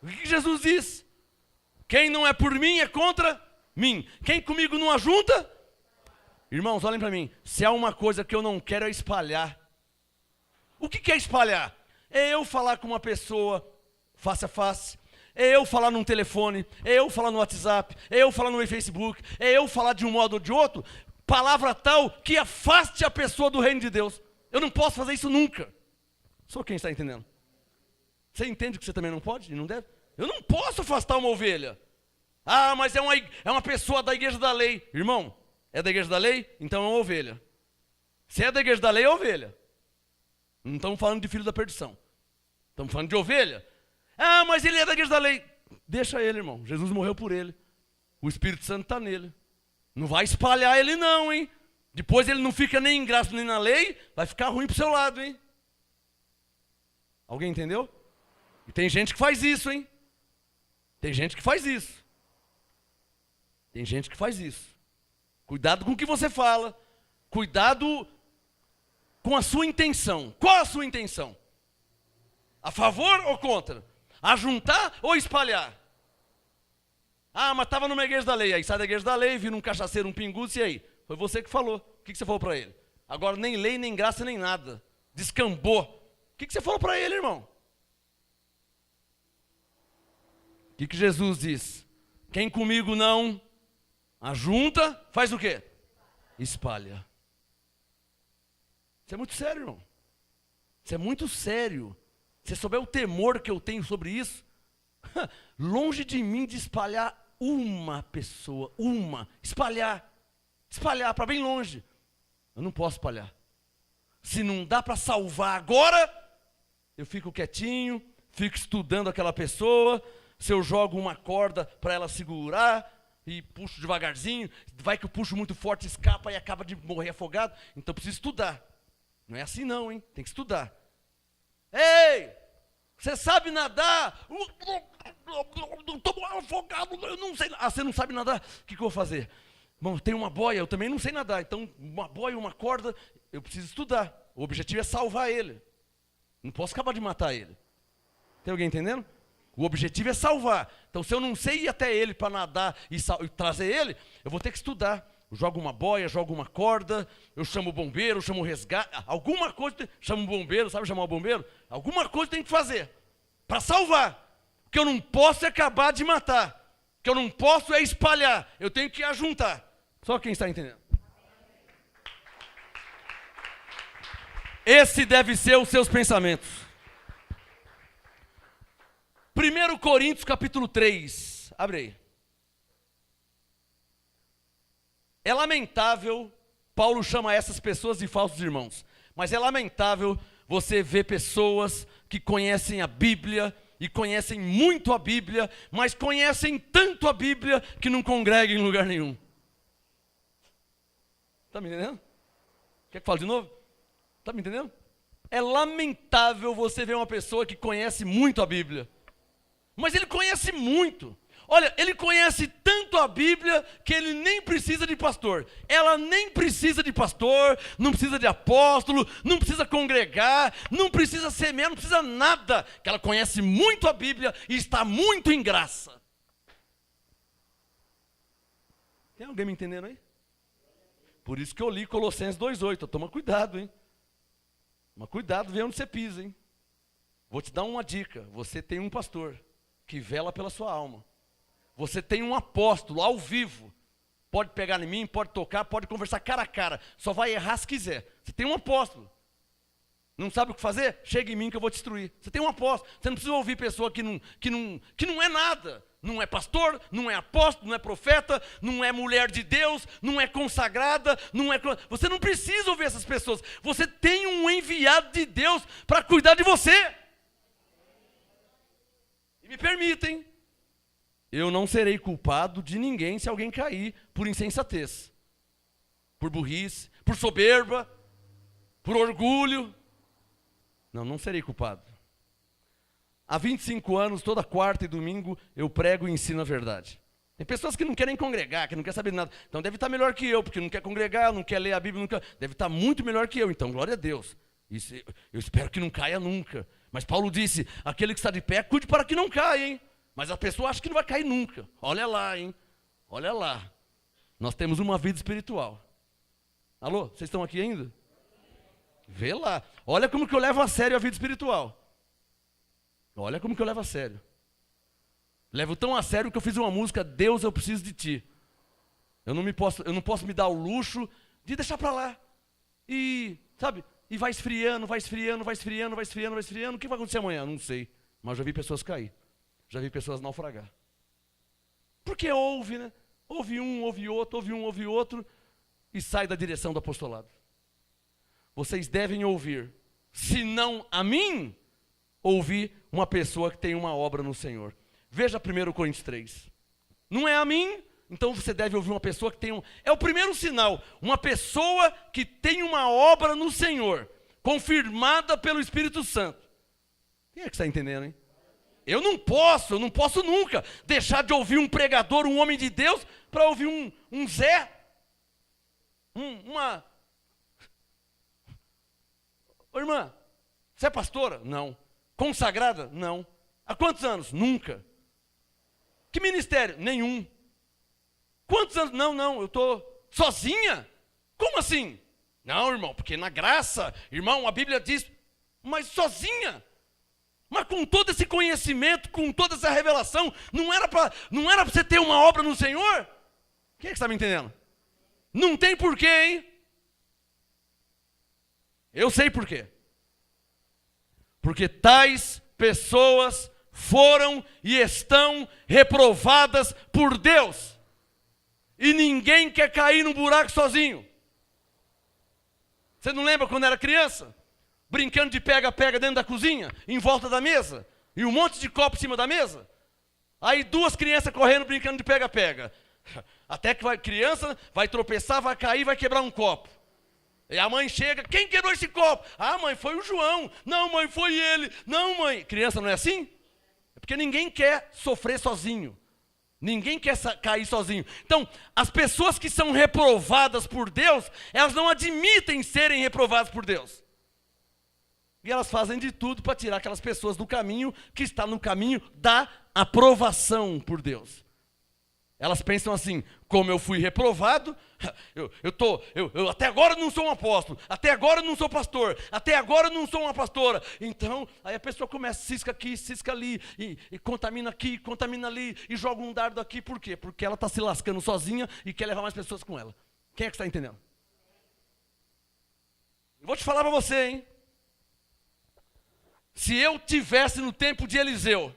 O que Jesus diz? Quem não é por mim é contra mim. Quem comigo não ajunta? Irmãos, olhem para mim. Se há uma coisa que eu não quero é espalhar. O que é espalhar? É eu falar com uma pessoa face a face. É eu falar num telefone. É eu falar no WhatsApp. É eu falar no Facebook. É eu falar de um modo ou de outro. Palavra tal que afaste a pessoa do reino de Deus. Eu não posso fazer isso nunca. Só quem está entendendo? Você entende que você também não pode e não deve? Eu não posso afastar uma ovelha. Ah, mas é uma pessoa da igreja da lei. Irmão, é da igreja da lei? Então é uma ovelha. Se é da igreja da lei, é ovelha. Não estamos falando de filho da perdição. Estamos falando de ovelha. Ah, mas ele é da igreja da lei. Deixa ele, irmão. Jesus morreu por ele. O Espírito Santo está nele. Não vai espalhar ele não, hein? Depois ele não fica nem em graça nem na lei, vai ficar ruim para o seu lado, hein? Alguém entendeu? E tem gente que faz isso, hein? Tem gente que faz isso. Tem gente que faz isso. Cuidado com o que você fala. Cuidado com a sua intenção. Qual a sua intenção? A favor ou contra? Ajuntar ou espalhar? Ah, mas estava numa igreja da lei. Aí sai da igreja da lei, vira um cachaceiro, um pinguço, e aí? Foi você que falou. O que você falou para ele? Agora nem lei, nem graça, nem nada. Descambou. O que você falou para ele, irmão? O que Jesus diz? Quem comigo não ajunta, faz o quê? Espalha. Isso é muito sério, irmão. Isso é muito sério. Se você souber o temor que eu tenho sobre isso, longe de mim de espalhar uma pessoa, espalhar para bem longe. Eu não posso espalhar. Se não dá para salvar agora, eu fico quietinho, fico estudando aquela pessoa. Se eu jogo uma corda para ela segurar e puxo devagarzinho, vai que eu puxo muito forte, escapa e acaba de morrer afogado. Então eu preciso estudar. Não é assim não, hein? Tem que estudar. Ei, você sabe nadar? Estou afogado, eu não sei. Ah, você não sabe nadar? O que eu vou fazer? Bom, tem uma boia, eu também não sei nadar. Então, uma boia, uma corda, eu preciso estudar. O objetivo é salvar ele. Não posso acabar de matar ele. Tem alguém entendendo? O objetivo é salvar. Então, se eu não sei ir até ele para nadar e trazer ele, eu vou ter que estudar. jogo uma boia, jogo uma corda, eu chamo o bombeiro, eu chamo o resgate, alguma coisa, chamo o bombeiro, sabe chamar o bombeiro? Alguma coisa tem que fazer para salvar. O que eu não posso é acabar de matar. O que eu não posso é espalhar. Eu tenho que ajuntar. Só quem está entendendo. Esse deve ser os seus pensamentos. 1 Coríntios capítulo 3. Abre aí. É lamentável, Paulo chama essas pessoas de falsos irmãos. Mas é lamentável você ver pessoas que conhecem a Bíblia e conhecem muito a Bíblia, mas conhecem tanto a Bíblia que não congregam em lugar nenhum. Está me entendendo? Quer que fale de novo? Está me entendendo? É lamentável você ver uma pessoa que conhece muito a Bíblia. Mas ele conhece muito. Olha, ele conhece tanto a Bíblia que ele nem precisa de pastor. Ela nem precisa de pastor, não precisa de apóstolo, não precisa congregar, não precisa semear, não precisa nada. Que ela conhece muito a Bíblia e está muito em graça. Tem alguém me entendendo aí? Por isso que eu li Colossenses 2,8. Toma cuidado, hein? Mas cuidado, vê onde você pisa, hein? Vou te dar uma dica. Você tem um pastor que vela pela sua alma. Você tem um apóstolo ao vivo. Pode pegar em mim, pode tocar, pode conversar cara a cara. Só vai errar se quiser. Você tem um apóstolo. Não sabe o que fazer? Chega em mim que eu vou te destruir. Você tem um apóstolo. Você não precisa ouvir pessoa que não é nada. Não é pastor, não é apóstolo, não é profeta, não é mulher de Deus, não é consagrada, não é... Você não precisa ouvir essas pessoas. Você tem um enviado de Deus para cuidar de você. E me permitem, eu não serei culpado de ninguém se alguém cair por insensatez, por burrice, por soberba, por orgulho. Não serei culpado. Há 25 anos, toda quarta e domingo, eu prego e ensino a verdade. Tem pessoas que não querem congregar, que não querem saber de nada. Então deve estar melhor que eu, porque não quer congregar, não quer ler a Bíblia, deve estar muito melhor que eu. Então, glória a Deus. Isso, eu espero que não caia nunca. Mas Paulo disse, aquele que está de pé, cuide para que não caia, hein? Mas a pessoa acha que não vai cair nunca. Olha lá, hein? Olha lá. Nós temos uma vida espiritual. Alô, vocês estão aqui ainda? Vê lá. Olha como que eu levo a sério a vida espiritual. Olha como que eu levo a sério. Levo tão a sério que eu fiz uma música, Deus, eu preciso de ti. Eu não posso me dar o luxo de deixar para lá. E, sabe, e vai esfriando, vai esfriando, vai esfriando, vai esfriando, vai esfriando. O que vai acontecer amanhã? Não sei. Mas já vi pessoas cair. Já vi pessoas naufragar. Porque ouve, né? Ouve um, ouve outro, ouve um, ouve outro. E sai da direção do apostolado. Vocês devem ouvir, se não a mim, ouvir uma pessoa que tem uma obra no Senhor. Veja 1 Coríntios 3. Não é a mim, então você deve ouvir uma pessoa que tem um... É o primeiro sinal, uma pessoa que tem uma obra no Senhor, confirmada pelo Espírito Santo. Quem é que está entendendo, hein? Eu não posso nunca deixar de ouvir um pregador, um homem de Deus, para ouvir um Zé, uma... Ô, irmã, você é pastora? Não. Consagrada? Não. Há quantos anos? Nunca. Que ministério? Nenhum. Quantos anos? Não, eu estou sozinha. Como assim? Não, irmão, porque na graça, irmão, a Bíblia diz, mas sozinha. Mas com todo esse conhecimento, com toda essa revelação, não era para você ter uma obra no Senhor? Quem é que está me entendendo? Não tem porquê, hein? Eu sei por quê. Porque tais pessoas foram e estão reprovadas por Deus. E ninguém quer cair num buraco sozinho. Você não lembra quando era criança? Brincando de pega-pega dentro da cozinha, em volta da mesa, e um monte de copo em cima da mesa? Aí duas crianças correndo brincando de pega-pega. Até que criança vai tropeçar, vai cair, vai quebrar um copo. E a mãe chega, quem quebrou esse copo? Ah, mãe, foi o João. Não, mãe, foi ele. Não, mãe. Criança não é assim? É porque ninguém quer sofrer sozinho. Ninguém quer cair sozinho. Então, as pessoas que são reprovadas por Deus, elas não admitem serem reprovadas por Deus. E elas fazem de tudo para tirar aquelas pessoas do caminho que está no caminho da aprovação por Deus. Elas pensam assim: como eu fui reprovado, eu até agora não sou um apóstolo, até agora não sou pastor, até agora não sou uma pastora. Então, aí a pessoa começa, cisca aqui, cisca ali, e contamina aqui, contamina ali, e joga um dardo aqui. Por quê? Porque ela está se lascando sozinha e quer levar mais pessoas com ela. Quem é que está entendendo? Eu vou te falar para você, hein? Se eu tivesse no tempo de Eliseu,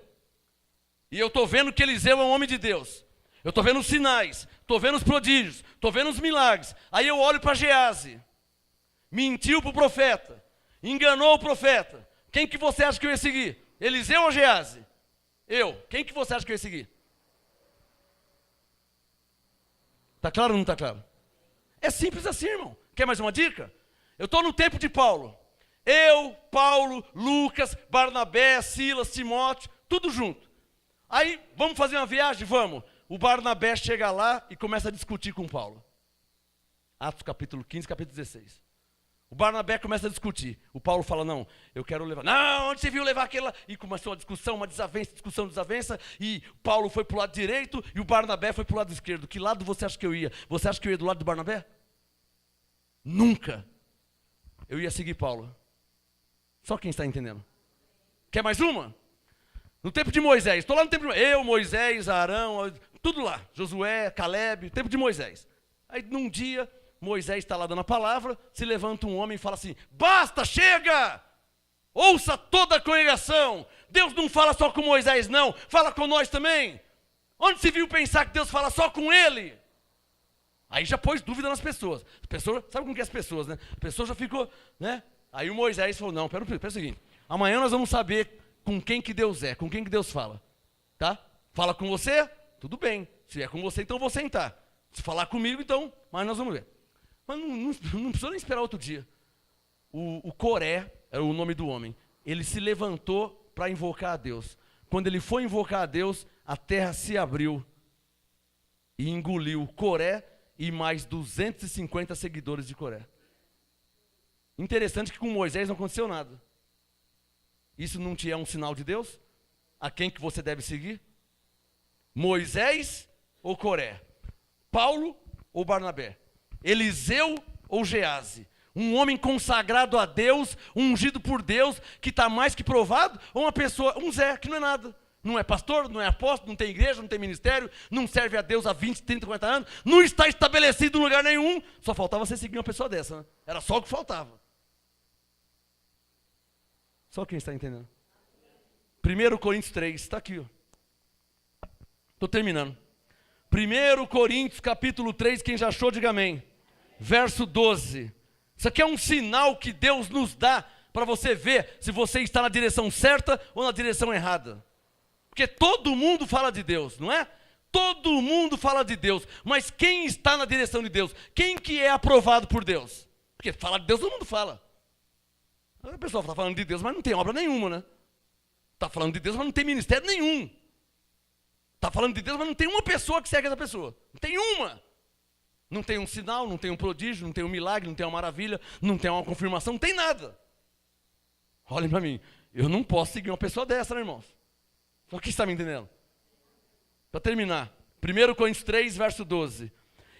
e eu estou vendo que Eliseu é um homem de Deus, eu estou vendo os sinais, estou vendo os prodígios, estou vendo os milagres. Aí eu olho para Geazi, mentiu para o profeta, enganou o profeta. Quem que você acha que eu ia seguir? Eliseu ou Geazi? Eu. Quem que você acha que eu ia seguir? Está claro ou não está claro? É simples assim, irmão. Quer mais uma dica? Eu estou no tempo de Paulo. Eu, Paulo, Lucas, Barnabé, Silas, Timóteo, tudo junto. Aí, vamos fazer uma viagem? Vamos. O Barnabé chega lá e começa a discutir com Paulo. Atos capítulo 15, capítulo 16. O Barnabé começa a discutir. O Paulo fala: não, eu quero levar. Não, onde você viu levar aquela? E começou uma discussão, uma desavença, discussão, desavença. E Paulo foi para o lado direito e o Barnabé foi para o lado esquerdo. Que lado você acha que eu ia? Você acha que eu ia do lado do Barnabé? Nunca. Eu ia seguir Paulo. Só quem está entendendo. Quer mais uma? No tempo de Moisés. Estou lá no tempo de Moisés. Eu, Moisés, Arão, tudo lá. Josué, Caleb, tempo de Moisés. Aí num dia, Moisés está lá dando a palavra, se levanta um homem e fala assim: basta, chega! Ouça toda a congregação. Deus não fala só com Moisés, não. Fala com nós também. Onde se viu pensar que Deus fala só com ele? Aí já pôs dúvida nas pessoas. As pessoas, sabe como que é as pessoas, né? A pessoa já ficou, né? Aí o Moisés falou: não, pera o seguinte. Amanhã nós vamos saber com quem que Deus é, com quem que Deus fala. Tá? Fala com você? Tudo bem. Se é com você, então eu vou sentar. Se falar comigo, então, mas nós vamos ver. Mas não precisa nem esperar outro dia. O Coré é o nome do homem. Ele se levantou para invocar a Deus. Quando ele foi invocar a Deus, a terra se abriu e engoliu Coré e mais 250 seguidores de Coré. Interessante que com Moisés não aconteceu nada. Isso não te é um sinal de Deus? A quem que você deve seguir? Moisés ou Coré? Paulo ou Barnabé? Eliseu ou Geazi? Um homem consagrado a Deus, ungido por Deus, que está mais que provado? Ou uma pessoa, um Zé, que não é nada? Não é pastor, não é apóstolo, não tem igreja, não tem ministério, não serve a Deus há 20, 30, 40 anos, não está estabelecido em lugar nenhum. Só faltava você seguir uma pessoa dessa, né? Era só o que faltava. Só quem está entendendo? 1 Coríntios 3, está aqui. Estou terminando. 1 Coríntios capítulo 3, quem já achou, diga amém. Verso 12. Isso aqui é um sinal que Deus nos dá para você ver se você está na direção certa ou na direção errada. Porque todo mundo fala de Deus, não é? Todo mundo fala de Deus, mas quem está na direção de Deus? Quem que é aprovado por Deus? Porque falar de Deus todo mundo fala. A pessoa está falando de Deus, mas não tem obra nenhuma, né? Está falando de Deus, mas não tem ministério nenhum. Está falando de Deus, mas não tem uma pessoa que segue essa pessoa. Não tem uma. Não tem um sinal, não tem um prodígio, não tem um milagre, não tem uma maravilha, não tem uma confirmação, não tem nada. Olhem para mim, eu não posso seguir uma pessoa dessa, né, irmãos? Só que está me entendendo? Para terminar, 1 Coríntios 3, verso 12.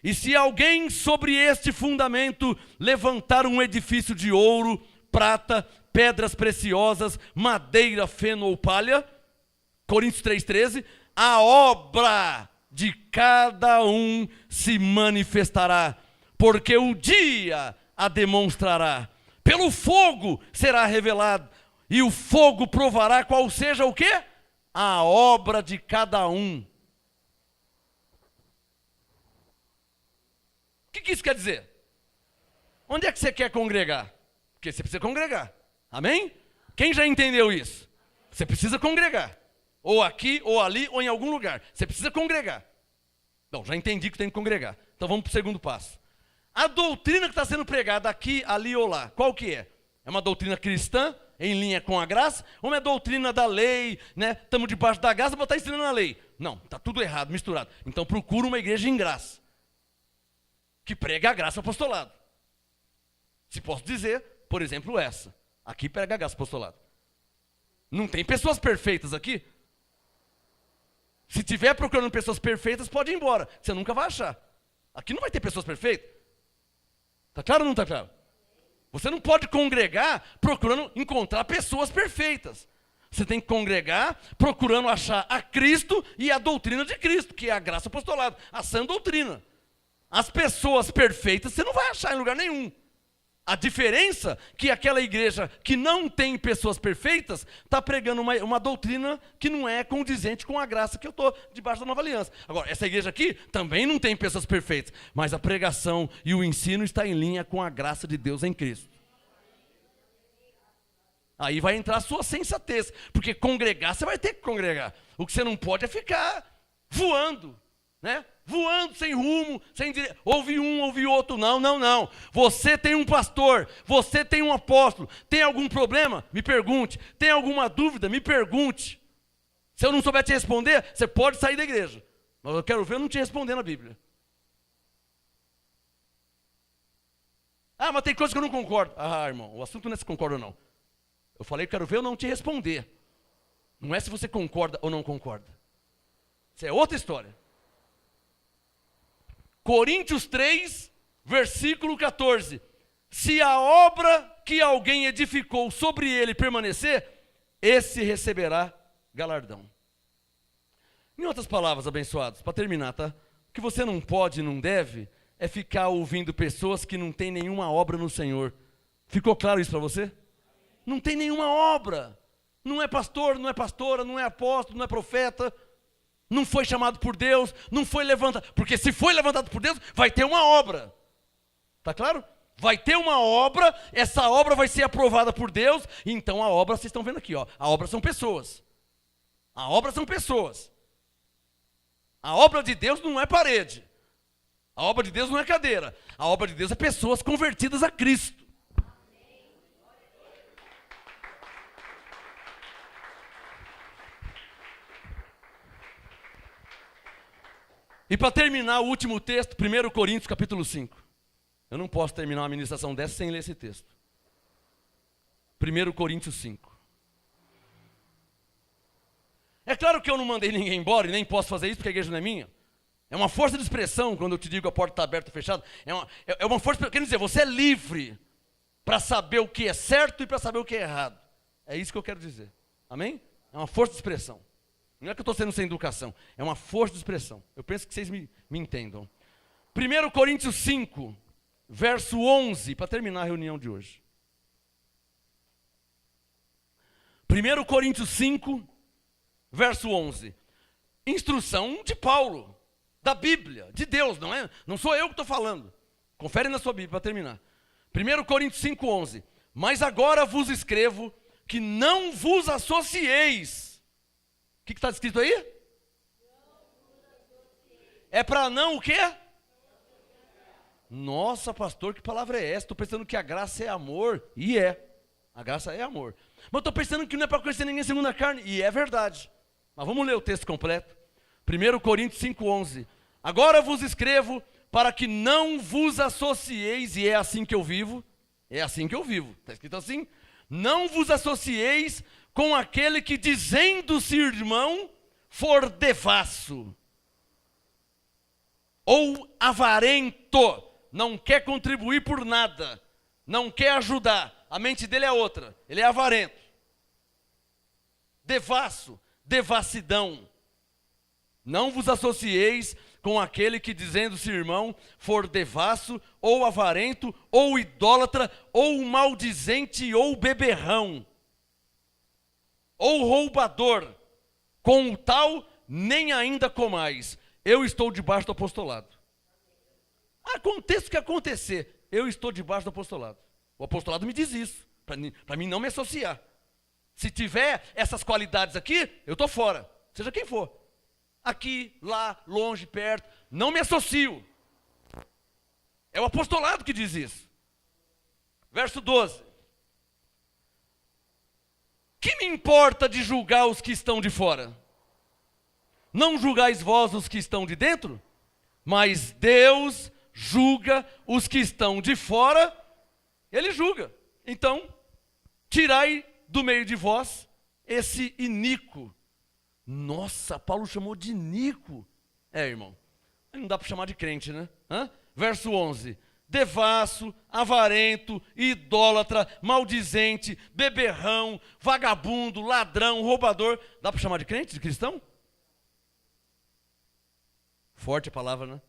E se alguém sobre este fundamento levantar um edifício de ouro, prata, pedras preciosas, madeira, feno ou palha, Coríntios 3,13, a obra de cada um se manifestará, porque o dia a demonstrará. Pelo fogo será revelado, e o fogo provará qual seja o quê? A obra de cada um. O que isso quer dizer? Onde é que você quer congregar? Porque você precisa congregar. Amém? Quem já entendeu isso? Você precisa congregar. Ou aqui, ou ali, ou em algum lugar. Você precisa congregar. Não, já entendi que tem que congregar. Então vamos para o segundo passo. A doutrina que está sendo pregada aqui, ali ou lá, qual que é? É uma doutrina cristã, em linha com a graça, ou é doutrina da lei, né? Estamos debaixo da graça, mas está ensinando a lei. Não, está tudo errado, misturado. Então procura uma igreja em graça, que prega a graça apostolado. Se posso dizer, por exemplo, essa. Aqui prega a graça apostolado. Não tem pessoas perfeitas aqui? Se tiver procurando pessoas perfeitas, pode ir embora. Você nunca vai achar. Aqui não vai ter pessoas perfeitas. Está claro ou não está claro? Você não pode congregar procurando encontrar pessoas perfeitas. Você tem que congregar procurando achar a Cristo e a doutrina de Cristo, que é a graça apostolado, a sã doutrina. As pessoas perfeitas você não vai achar em lugar nenhum. A diferença é que aquela igreja que não tem pessoas perfeitas está pregando uma doutrina que não é condizente com a graça que eu estou debaixo da nova aliança. Agora, essa igreja aqui também não tem pessoas perfeitas, mas a pregação e o ensino está em linha com a graça de Deus em Cristo. Aí vai entrar a sua sensatez, porque congregar você vai ter que congregar. O que você não pode é ficar voando, né? Voando sem rumo, sem ouve um, ouve outro. Não, não, não. Você tem um pastor, você tem um apóstolo. Tem algum problema? Me pergunte. Tem alguma dúvida? Me pergunte. Se eu não souber te responder, você pode sair da igreja. Mas eu quero ver eu não te responder na Bíblia. Ah, mas tem coisa que eu não concordo. Ah, irmão, o assunto não é se concorda ou não. Eu falei que quero ver eu não te responder. Não é se você concorda ou não concorda. Isso é outra história. Coríntios 3, versículo 14. Se a obra que alguém edificou sobre ele permanecer, esse receberá galardão. Em outras palavras, abençoados, para terminar, tá? O que você não pode e não deve é ficar ouvindo pessoas que não têm nenhuma obra no Senhor. Ficou claro isso para você? Não tem nenhuma obra. Não é pastor, não é pastora, não é apóstolo, não é profeta. Não foi chamado por Deus, não foi levantado. Porque se foi levantado por Deus, vai ter uma obra. Está claro? Vai ter uma obra, essa obra vai ser aprovada por Deus. Então a obra, vocês estão vendo aqui, ó, a obra são pessoas. A obra são pessoas. A obra de Deus não é parede. A obra de Deus não é cadeira. A obra de Deus é pessoas convertidas a Cristo. E para terminar o último texto, 1 Coríntios capítulo 5. Eu não posso terminar uma ministração dessa sem ler esse texto. 1 Coríntios 5. É claro que eu não mandei ninguém embora e nem posso fazer isso porque a igreja não é minha. É uma força de expressão quando eu te digo que a porta está aberta ou fechada. É uma força, quer dizer, você é livre para saber o que é certo e para saber o que é errado. É isso que eu quero dizer. Amém? É uma força de expressão. Não é que eu estou sendo sem educação, é uma força de expressão. Eu penso que vocês me entendam. 1 Coríntios 5, verso 11, para terminar a reunião de hoje. 1 Coríntios 5, verso 11. Instrução de Paulo, da Bíblia, de Deus, não é? Não sou eu que estou falando. Confere na sua Bíblia para terminar. 1 Coríntios 5, 11. Mas agora vos escrevo que não vos associeis. O que está escrito aí? É para não o quê? Nossa, pastor, que palavra é essa? Estou pensando que a graça é amor. E é. A graça é amor. Mas estou pensando que não é para conhecer ninguém segundo a carne. E é verdade. Mas vamos ler o texto completo. 1 Coríntios 5,11. Agora vos escrevo para que não vos associeis, e é assim que eu vivo. É assim que eu vivo. Está escrito assim? Não vos associeis com aquele que, dizendo-se irmão, for devasso ou avarento, não quer contribuir por nada, não quer ajudar, a mente dele é outra, ele é avarento, devasso, devassidão. Não vos associeis com aquele que, dizendo-se irmão, for devasso ou avarento ou idólatra ou maldizente ou beberrão ou roubador, com o tal nem ainda comais. Eu estou debaixo do apostolado. Aconteça o que acontecer, eu estou debaixo do apostolado. O apostolado me diz isso, para mim não me associar. Se tiver essas qualidades aqui, eu estou fora, seja quem for. Aqui, lá, longe, perto, não me associo. É o apostolado que diz isso. Verso 12. Que me importa de julgar os que estão de fora? Não julgais vós os que estão de dentro? Mas Deus julga os que estão de fora, Ele julga. Então, tirai do meio de vós esse iníquo. Nossa, Paulo chamou de Nico. Irmão, não dá para chamar de crente, né? Verso 11. Devasso, avarento, idólatra, maldizente, beberrão, vagabundo, ladrão, roubador. Dá para chamar de crente, de cristão? Forte a palavra, né?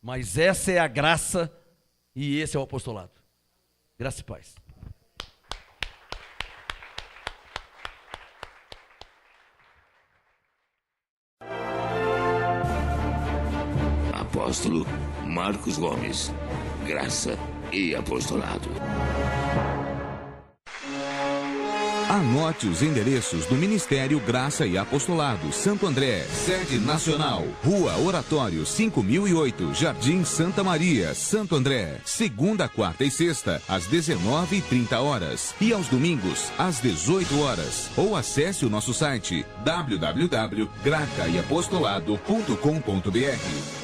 Mas essa é a graça e esse é o apostolado. Graça e paz. Apóstolo Marcos Gomes, graça e apostolado. Anote os endereços do Ministério Graça e Apostolado Santo André, sede nacional, Rua Oratório 5008, Jardim Santa Maria, Santo André, segunda, quarta e sexta, às 19h30 e aos domingos, às 18 horas. Ou acesse o nosso site www.gracaiapostolado.com.br.